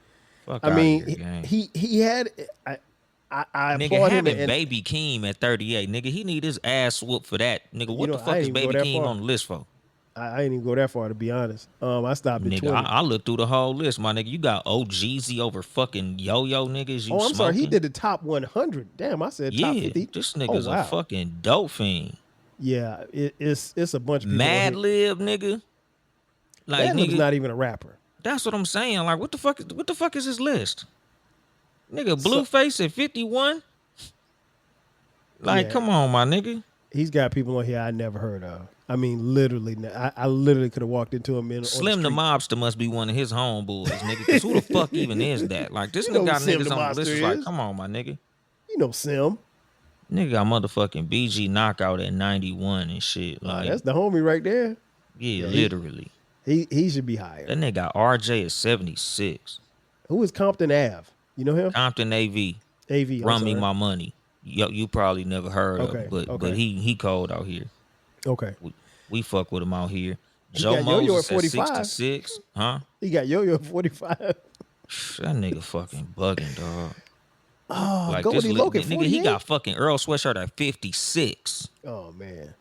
Fuck I outta mean, here, gang. he had. I Nigga applaud him. having And, Baby Keem at 38. Nigga, he need his ass whooped for that. Nigga, what know, the I fuck ain't is even go Baby that Keem far. on the list for? I ain't even go that far, to be honest. I stopped at Nigga, 20. I looked through the whole list, my nigga. You got OGZ over fucking Yo-Yo niggas. You I'm sorry. He smoking? did the top 100. Damn, I said top Yeah, 50. this nigga's wow. a fucking dope fiend. Yeah, it's a bunch of people. Mad on here. Lib, nigga. Like, Mad Lib's nigga, not even a rapper. that's what I'm saying. Like, what the fuck is this list? Nigga, Blueface at 51? Like, Yeah. come on, my nigga. He's got people on here I never heard of. I mean, literally, I literally could have walked into him in Slim the Mobster must be one of his homeboys, nigga. Cause who the fuck even is that? Like, this You know nigga got who Slim niggas the on the list. Mobster It's like, is. come on, my nigga. You know, Sim. Nigga got motherfucking BG Knockout at 91 and shit. Like, That's the homie right there. yeah, literally. He should be higher. That nigga got RJ at 76. Who is Compton Ave? You know him? Compton AV. AV. I'm Run me sorry. my money. Yo, you probably never heard of Okay, him, but okay. he cold out here. Okay. We fuck with him out here. He Joe got Yo-Yo Moses at at 45. 66. Huh? He got Yo-Yo at 45. That nigga fucking bugging, dog. Oh, Like Goldie Loke at nigga, 48? he got fucking Earl Sweatshirt at 56. Oh, man.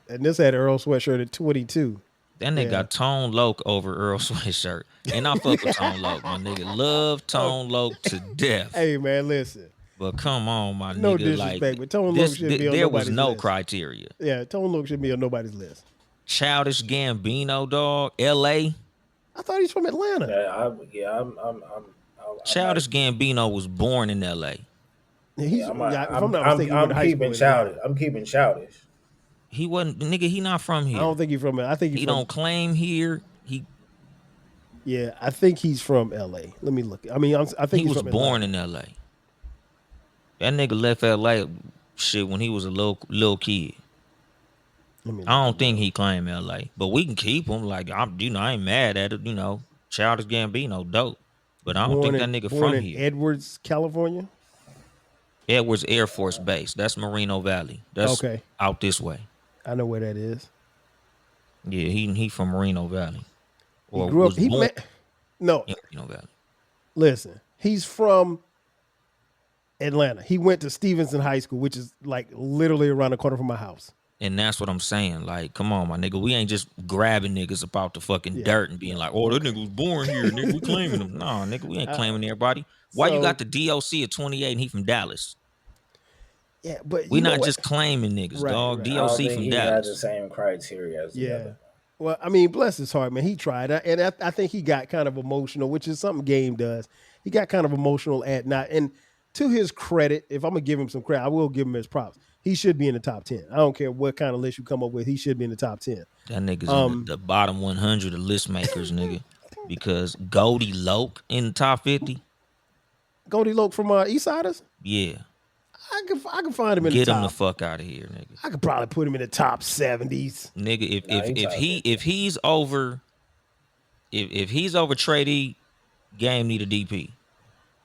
And this had Earl Sweatshirt at 22. That nigga Yeah. got Tone Loc over Earl Sweatshirt. And I fuck with Tone Loc, my nigga. Love Tone Loc to death. Hey, man, listen. But come on, my No nigga. disrespect, Like, but Tone Loc this, should be on there was nobody's no list. criteria. Yeah, Tone Loc should be on nobody's list. Childish Gambino, dog. LA. I thought he's from Atlanta. I'm Childish Gambino was born in LA. He's, I'm, if I'm not mistaken, he went to high school keeping in childish. Atlanta. I'm keeping childish. He wasn't, nigga, he not from I here. don't think he's from. I think he's He from. don't claim here. Yeah, I think he's from L.A. Let me look. I mean, I think He he's was from born Atlanta. in LA. That nigga left LA shit when he was a little kid. Let me I look. don't think he claimed LA, but we can keep him. Like, I ain't mad at it. You know, Childish Gambino, dope. But I don't think that nigga born from in here. Edwards, California. Edwards Air Force Base. That's Moreno Valley. That's Okay. out this way. I know where that is. Yeah, he from Moreno Valley. He grew up. was born No, in Moreno Valley. listen. He's from Atlanta. He went to Stevenson High School, which is like literally around the corner from my house. And that's what I'm saying. Like, come on, my nigga. We ain't just grabbing niggas about the fucking dirt and being like, oh, that nigga was born here, nigga. We claiming him. Nah, nigga, we ain't claiming everybody. Why you so- got the DOC at 28 and he from Dallas? Yeah, but We you know not what? just claiming niggas, Right, dog. right. I don't DOC think from he got the Dallas. same criteria as the Yeah. other. Well, I mean, bless his heart, man. He tried, and I think he got kind of emotional, which is something Game does. He got kind of emotional at not, and to his credit, if I'm gonna give him some credit, I will give him his props. He should be in the top 10. I don't care what kind of list you come up with. He should be in the top 10. That nigga's in the bottom 100 of list makers, nigga. Because Goldie Loke in the top 50. Goldie Loke from Eastsiders. Yeah. I can find him in Get the him top. the fuck out of here, nigga. I could probably put him in the top 70s. Nigga, Nah, if he's over Trey D, Game need a DP.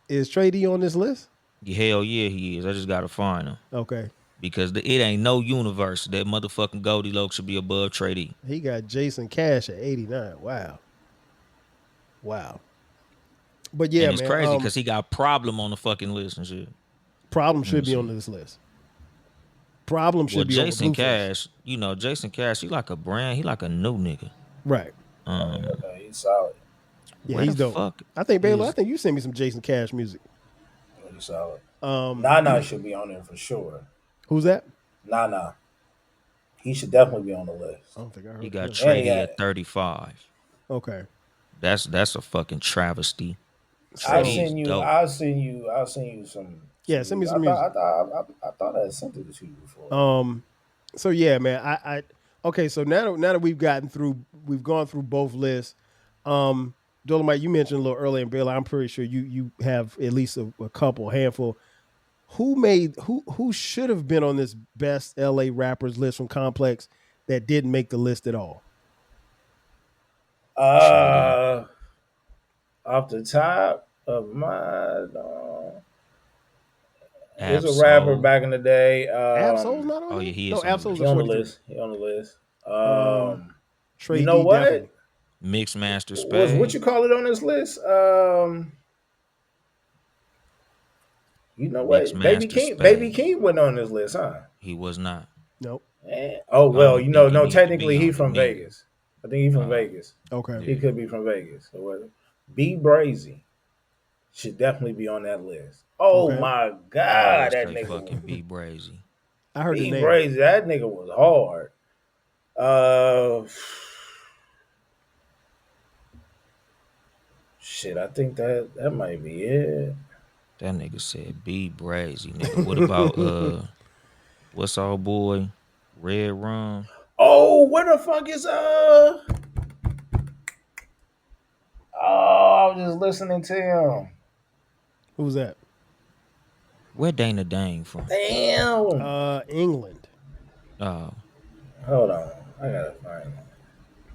Is Trey D on this list? Hell yeah, he is. I just gotta find him. Okay. Because it ain't no universe that motherfucking Goldie Loke should be above Trey D. He got Jason Cash at 89. Wow. But yeah, and it's man, crazy because he got Problem on the fucking list and shit. Problem should be on this list. Problem should Well, be Jason on Blueface. Cash, Jason Cash, he like a brand. He like a new nigga. Right. Okay, he's solid. Yeah, Where he's the dope. fuck I think Baylor. is- I think you sent me some Jason Cash music. He's solid. Nana should be on there for sure. Who's that? Nana. He should definitely be on the list. I don't think I heard. He got that. Trey D Yeah. at 35. Okay. That's a fucking travesty. I'll He's send you. dope. I'll send you some. Yeah, send me some music. I thought I had sent it to you before. So yeah, man. I okay. So now that we've gone through both lists. Dolomite, you mentioned a little earlier, and Baylor, I'm pretty sure you have at least a couple, handful. Who should have been on this best LA rappers list from Complex that didn't make the list at all? Off the top of my, there's a Absol. rapper back in the day. Absol's not on. oh, there? yeah, he No, is on the Absol's He on the 43. list. He on the list. Trey You know D what? definitely. Mixed Master Spade. What you call it on this list? You know what? Mixed Baby Master King. Spade. Baby King went on this list, huh? He was not. Nope. Oh well, don't think he no. needs to Technically, be he on from the mix. Vegas. I think he's from Vegas. Okay. He could be from Vegas. So what? B Brazy should definitely be on that list. Oh Okay. my God, that Straight nigga. fucking B Brazy. I heard the B name. Brazy, that nigga was hard. Shit, I think that might be it. That nigga said B Brazy, nigga. What about what's our boy? Red Rum. Oh, where the fuck is Oh, I was just listening to him. Who's that? Where Dana Dane from? Damn. England. Oh, Hold on, I gotta find him.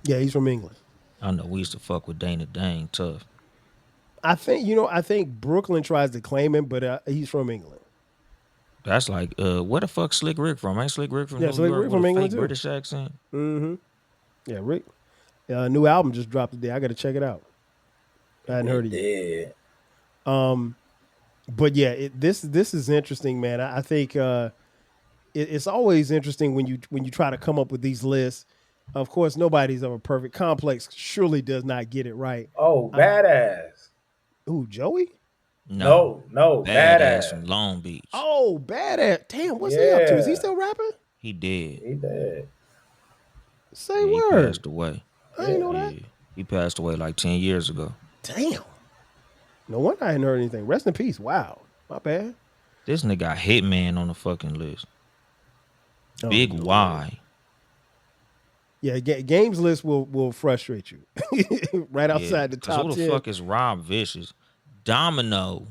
Yeah, he's from England. I know we used to fuck with Dana Dane tough. I think Brooklyn tries to claim him, but he's from England. That's like where the fuck Slick Rick from? Ain't Slick Rick from Yeah, New Slick York Rick with from a England, fake too. British accent? Yeah, Rick. New album just dropped today. I got to check it out. I hadn't heard it yet. Yeah. But yeah, this is interesting, man. I think it's always interesting when you try to come up with these lists. Of course, nobody's ever perfect. Complex surely does not get it right. Oh, badass. Ooh, Joey? No, badass. from Long Beach. Oh, badass. Damn, what's he up to? Is he Yeah. still rapping? He did. He dead. Say Yeah, he word. passed away. I didn't know that. Yeah, he passed away like 10 years ago. Damn. No wonder I hadn't heard anything. Rest in peace. Wow. My bad. This nigga got Hitman on the fucking list. Oh, Big no. Y. Yeah, games list will frustrate you. Right outside the 'Cause top who the 10. fuck is Rob Vicious? Domino.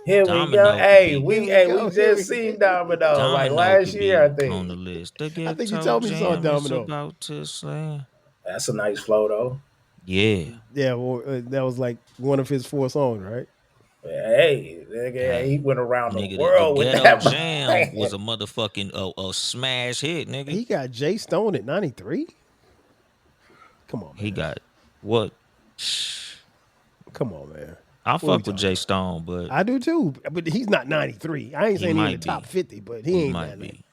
Here we Domino go. Hey, could we be- hey, Here we we go. Here we just go. seen Domino like Domino last could year, I be on the think. list. The I think you Ghetto told me you saw Jam is Domino. about to slam. That's a nice flow though. Yeah. Yeah, well, that was like one of his 4 songs, right? Hey, nigga, he went around the Nigga, world the with Ghetto that. Jam was a motherfucking a smash hit, nigga. He got Jay Stone at 93. Come on, man. He got what? Come on, man. I What we fuck with talking Jay Stone, but I do too, but he's not 93. I ain't He saying he's in the might top be. 50, but he he ain't might that be nigga.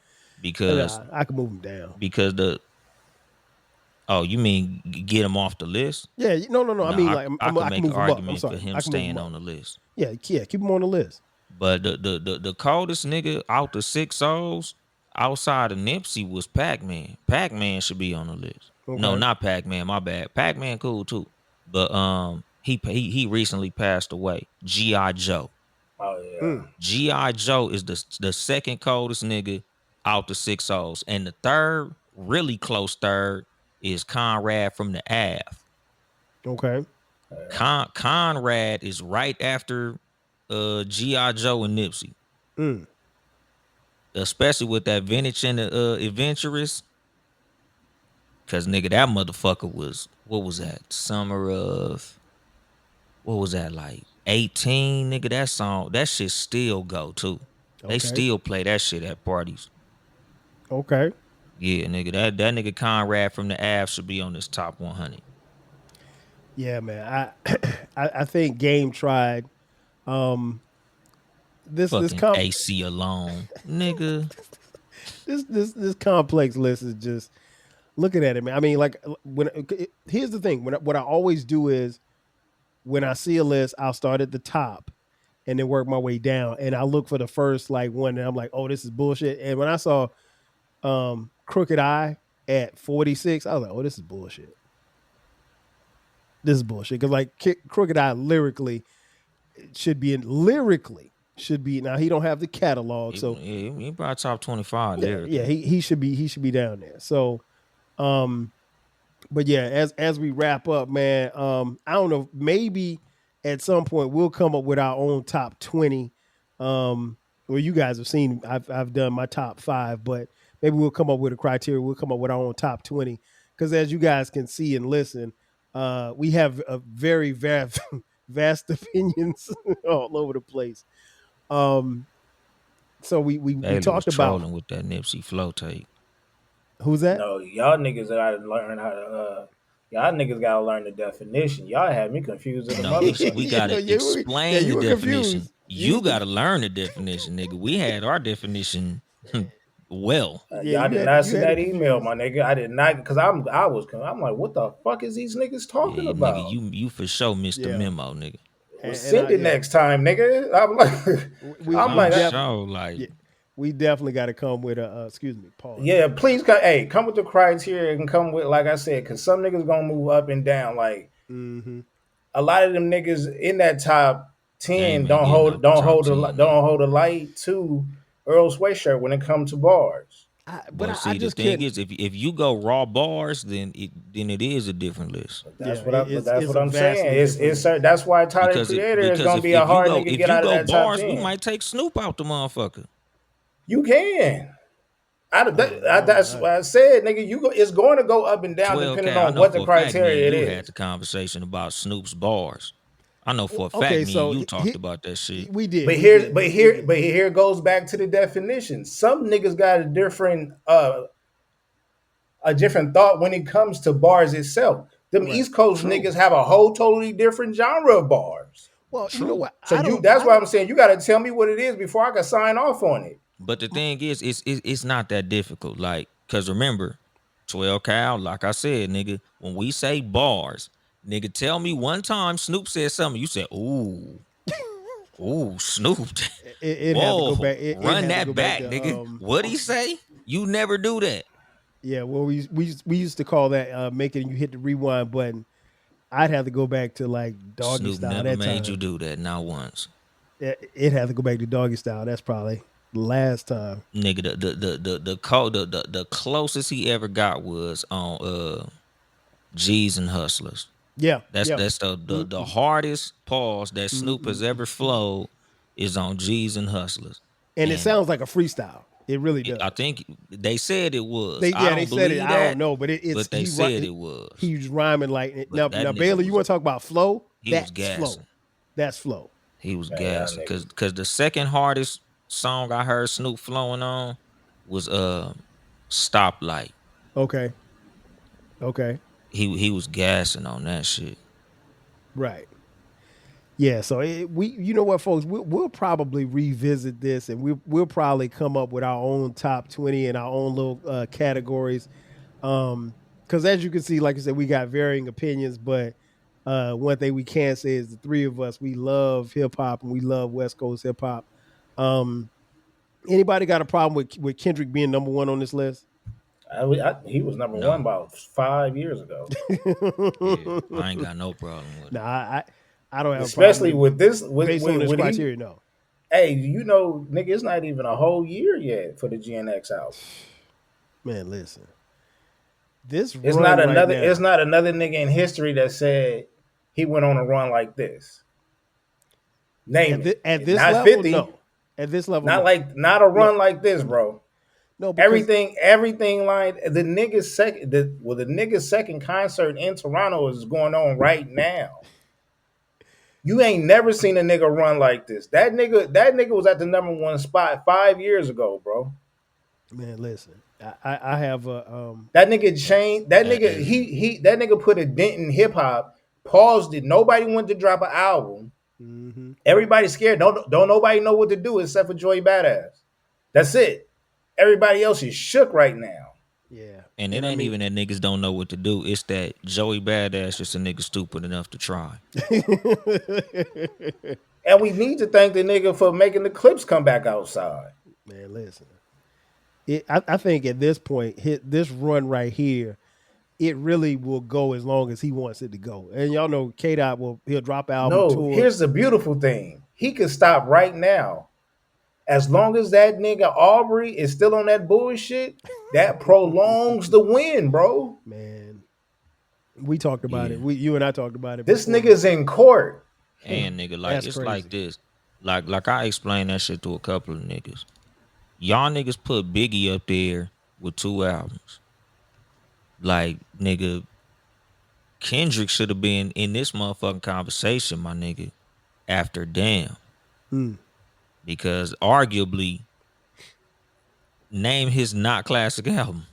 because Nah, I can move him down. the. Oh, you mean get him off the list? Yeah, no. I mean, like, I I can can make move an him up. I'm argument sorry. for him I can move staying him up. on the list. Yeah, keep him on the list. But the coldest nigga out the 6 O's outside of Nipsey was Pac-Man. Pac-Man should be on the list. No, Okay. not Pac-Man. My bad. Pac-Man cool too, but he recently passed away. G.I. Joe. Oh yeah. Mm. G.I. Joe is the second coldest nigga out the 6 O's, and the third, really close third, is Conrad from the Ave. Okay. Conrad is right after G.I. Joe and Nipsey, Mm. especially with that vintage and the adventurous. Cause nigga, that motherfucker was, what was that? Summer of, what was that, like 18? Nigga, that song, that shit still go too. They Okay. still play that shit at parties. Okay. Yeah, nigga, that nigga Conrad from the Ave should be on this top 100. Yeah, man. I think Game tried. This Fucking AC alone, nigga. this complex list is just looking at it, man. I mean, like here's the thing. What I always do is when I see a list, I'll start at the top and then work my way down, and I look for the first like one, and I'm like, oh, this is bullshit. And when I saw Crooked Eye at 46, I was like, oh, this is bullshit. This is bullshit because like Crooked Eye lyrically should be now he don't have the catalog, so He probably top 25 yeah, there. yeah, he should be down there. So, but yeah, as we wrap up, man, I don't know, maybe at some point we'll come up with our own top 20. Well, you guys have seen I've done my top 5, but maybe we'll come up with a criteria. We'll come up with our own top 20 because as you guys can see and listen, we have a very vast opinions all over the place. So we Bailey talked was about trolling with that Nipsey flow tape. who's that? No, y'all niggas gotta learn how to. Y'all niggas gotta learn the definition. Y'all had me confused as a No, we motherfucker. gotta explain you the were definition. confused. You gotta learn the definition, nigga. We had our definition well. Yeah, Y'all you did had not you see had that it email, confused. my nigga. I did not because I'm like, what the fuck is these niggas talking Yeah, nigga, about? you for sure missed the Yeah. memo, nigga. And Send it yeah, next time, nigga. I'm like, we I'm we like, def- Show, like, yeah, we definitely got to come with a excuse me, pause. yeah, please come with the criteria and come with, like I said, because some niggas gonna move up and down. Like Mm-hmm. a lot of them niggas in that top 10 Game ain't getting out the top 10, don't nigga. hold a light to Earl Sweatshirt when it comes to bars. But Well, I see, the just thing couldn't. is, if you go raw bars, then it is a different list. That's Yeah, but that's it's what a I'm vastly saying. different It's list. that's why Tyler Because Creator is because gonna be a hard nigga to get out of that top bars, 10. we might take Snoop out the motherfucker. You can. That's I- what I said, nigga. It's going to go up and down 12K, depending I on know what for the a fact, criteria it you had is. the conversation about Snoop's bars. I know for a fact, Okay, so you talked about that shit. we did. But we here, did. but here, but here goes back to the definition. Some niggas got a different thought when it comes to bars itself. Them Right. East Coast True. niggas have a whole totally different genre of bars. Well, you know what? So that's why I'm saying you got to tell me what it is before I can sign off on it. But the thing is, it's not that difficult. Like, cause remember, 12 Cal, like I said, nigga, when we say bars, nigga, tell me one time Snoop said something, you said, ooh, Snoop. It had to Whoa, go back. run that back, nigga. What'd he say? You never do that. Yeah, well, we used to call that making you hit the rewind button. I'd have to go back to like Doggy Snoop Style. never That made time. you do that, not once. It had to go back to Doggy Style. That's probably the last time. Nigga, the closest he ever got was on G's and Hustlers. Yeah, That's yeah. the hardest pause that Snoop has ever flowed is on G's and Hustlers. And it sounds like a freestyle. It really does. I think they said it was. They I don't said it. believe I that, don't know, but it's but they said it was. He's rhyming like it. But Now, that nigga Baylor, you was- want to talk about flow? he was That's gassing. flow. That's flow. He was Man, gassing y'all because the second hardest song I heard Snoop flowing on was Stoplight. Okay. He was gassing on that shit. Right. Yeah. So you know what, folks, we'll probably revisit this, and we'll probably come up with our own top 20 and our own little categories. Because as you can see, like I said, we got varying opinions, but one thing we can say is the three of us, we love hip hop and we love West Coast hip hop. Anybody got a problem with Kendrick being number one on this list? He was number one No. about 5 years ago. Yeah, I ain't got no problem with Nah, it. I don't have a problem Especially with with this, based on this with he. criteria. No, Hey, nigga, it's not even a whole year yet for the GNX album. man, listen, this It's run not right another. now It's not another nigga in history that said he went on a run like this. Name at it. this Not level, 50. no. At this level, Not no, like not a no, run like this, no, bro. no, because Everything like the nigga's second concert in Toronto is going on right now. You ain't never seen a nigga run like this. That nigga was at the number one spot 5 years ago, bro. man, listen, I have a That nigga changed. That nigga Hey, that nigga put a dent in hip hop. Paused it. Nobody wanted to drop an album. mhm. Everybody's scared. Don't nobody know what to do except for Joey Badass. That's it. Everybody else is shook right now. Yeah, and it and I ain't mean, even that niggas don't know what to do. It's that Joey Badass just a nigga stupid enough to try. And we need to thank the nigga for making the clips come back outside. man, listen. I think at this point, this run right here, it really will go as long as he wants it to go. And y'all know K Dot he'll drop album No, tour. here's the beautiful thing. He could stop right now. As long as that nigga Aubrey is still on that bullshit, that prolongs the win, bro. Man, we talked about Yeah. it. You and I talked about it This before. nigga's in court. And nigga, like That's it's crazy. like this. Like I explained that shit to a couple of niggas. Y'all niggas put Biggie up there with 2 albums. Like, nigga, Kendrick should have been in this motherfucking conversation, my nigga, after Damn. Mm. Because arguably, name his not classic album.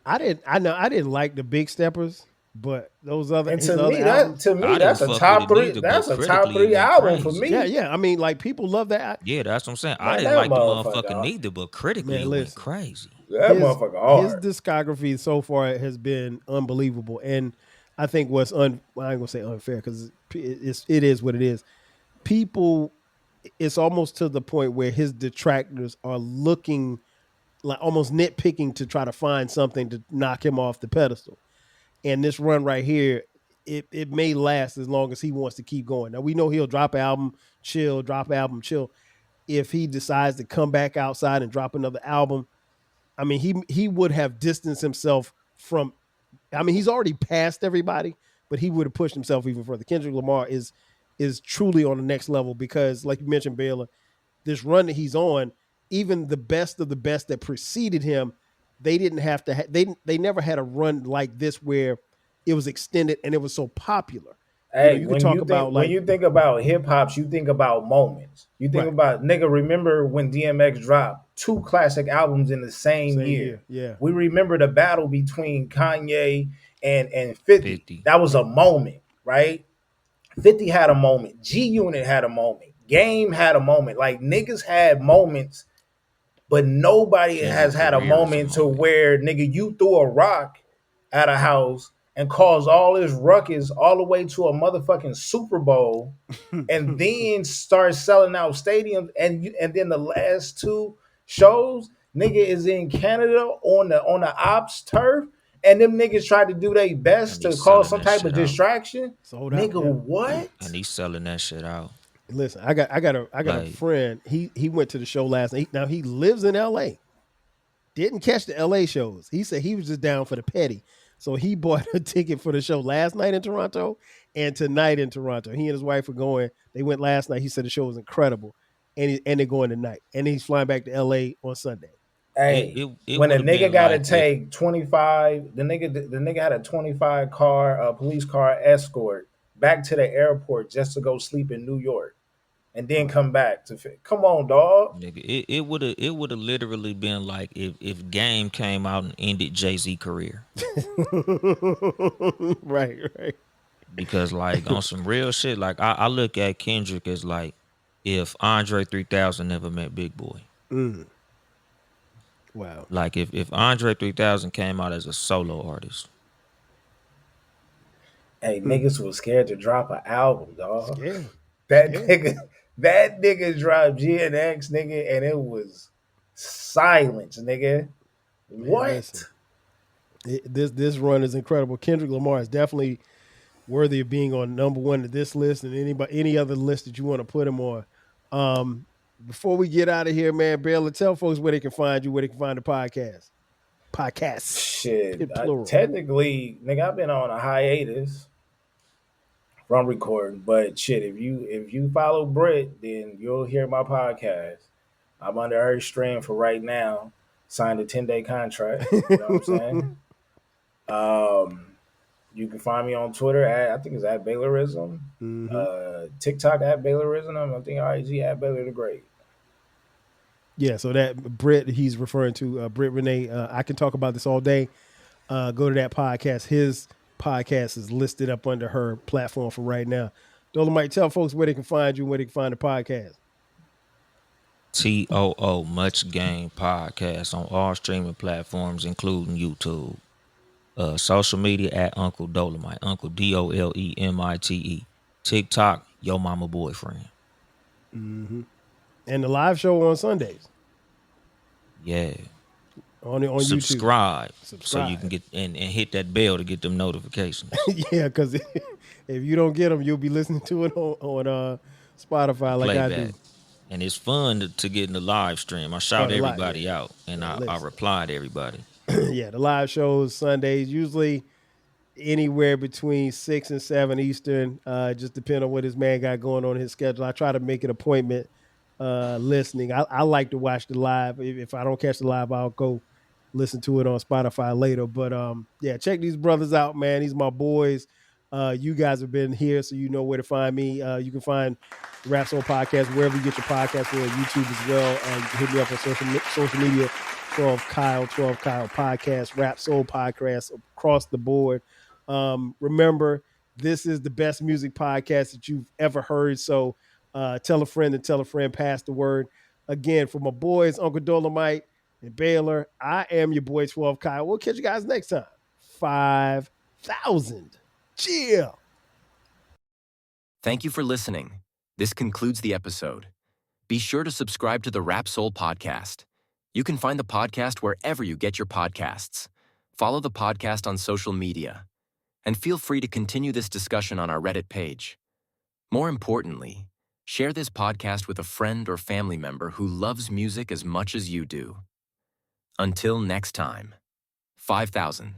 I didn't like the Big Steppers, but those other And his to other me, albums. I that's didn't a fuck top with it three. neither, That's but a top critically it three went album for crazy. me. Yeah. I mean, like people love that. Yeah, that's what I'm saying. I Man, didn't that like the motherfucker, motherfucker neither, but critically Man, it went listen. crazy. That motherfucker His hard. discography so far has been unbelievable, and I think what's I ain't gonna say unfair because it is what it is. People, it's almost to the point where his detractors are looking like almost nitpicking to try to find something to knock him off the pedestal. And this run right here, it may last as long as he wants to keep going. Now we know he'll drop album, chill, drop album, chill. If he decides to come back outside and drop another album, I mean, he would have distanced himself from. I mean, he's already passed everybody, but he would have pushed himself even further. Kendrick Lamar is truly on the next level because, like you mentioned, Baylor, this run that he's on, even the best of the best that preceded him, they didn't have to. They never had a run like this where it was extended and it was so popular. Hey, You could talk about when like you think about hip hops, you think about moments. You think right about nigga. Remember when DMX dropped 2 classic albums in the same same year? year, yeah, We remember the battle between Kanye and 50. 50. That was a moment, right? 50 had a moment. G Unit had a moment. Game had a moment. Like niggas had moments, but nobody has Kendrick had a career is a moment to moment. where nigga you threw a rock at a house and caused all this ruckus all the way to a motherfucking Super Bowl and then start selling out stadiums and then the last 2 shows nigga is in Canada on the ops turf and them niggas tried to do their best And to he's cause selling some that type of shit out. distraction. sold out. Nigga, Yeah. what? And he's selling that shit out. Listen, I got a Like, friend. He went to the show last night. Now he lives in L.A. Didn't catch the L.A. shows. He said he was just down for the petty. So he bought a ticket for the show last night in Toronto and tonight in Toronto. He and his wife are going. They went last night. He said the show was incredible, and they're going tonight. And he's flying back to L.A. on Sunday. Hey, it when a would've nigga been got to like if take 25, the nigga had a 25 car police car escort back to the airport just to go sleep in New York and then come back to come on, dog. nigga, it would have literally been like if Game came out and ended Jay-Z career. right. Because like on some real shit, like I look at Kendrick as like if Andre 3000 never met Big Boy. Mm. Wow. Like if Andre 3000 came out as a solo artist. Hey, niggas was scared to drop an album, dog. Scared. That Scared. nigga dropped GNX, nigga, and it was silence, nigga. What? listen. This run is incredible. Kendrick Lamar is definitely worthy of being on number one of this list and any other list that you want to put him on. Before we get out of here, man, Baylor, tell folks where they can find you, where they can find the podcast. Podcasts, Shit. plural. Technically, nigga, I've been on a hiatus from recording, but shit, if you follow Britt, then you'll hear my podcast. I'm under her stream for right now. Signed a 10-day contract. You know what I'm saying? You can find me on Twitter at, I think it's at Baylorism. TikTok at Baylorism. I think IG at Baylor the Great. Yeah, so that Britt he's referring to, Britt Renee. I can talk about this all day. Go to that podcast. His podcast is listed up under her platform for right now. Dolomite, tell folks where they can find you and where they can find the podcast. TOO Much Game Podcast on all streaming platforms, including YouTube. Social media at Uncle Dolomite, Uncle DOLEMITE. TikTok, Yo Mama Boyfriend. And the live show on Sundays. Yeah. On Subscribe, YouTube. So you can get and hit that bell to get them notifications. Yeah, because if you don't get them, you'll be listening to it on Spotify like I do. And it's fun to get in the live stream. I shout everybody out, and I reply to everybody. Yeah, the live shows Sundays, usually anywhere between 6 and 7 Eastern, just depending on what his man got going on in his schedule. I try to make an appointment listening. I like to watch the live. If I don't catch the live, I'll go listen to it on Spotify later. But yeah, check these brothers out, man. These are my boys. You guys have been here, so you know where to find me. You can find the Rap Soul Podcast wherever you get your podcast, or YouTube as well. You can hit me up on social media, 12 Kyle Podcast, Rap Soul Podcast across the board. Remember, this is the best music podcast that you've ever heard. So tell a friend and tell a friend, pass the word. Again, for my boys, Uncle Dolomite and Baylor, I am your boy 12 Kyle. We'll catch you guys next time. 5,000. Chill. Thank you for listening. This concludes the episode. Be sure to subscribe to the Rap Soul Podcast. You can find the podcast wherever you get your podcasts. Follow the podcast on social media. And feel free to continue this discussion on our Reddit page. More importantly, share this podcast with a friend or family member who loves music as much as you do. Until next time, 5,000.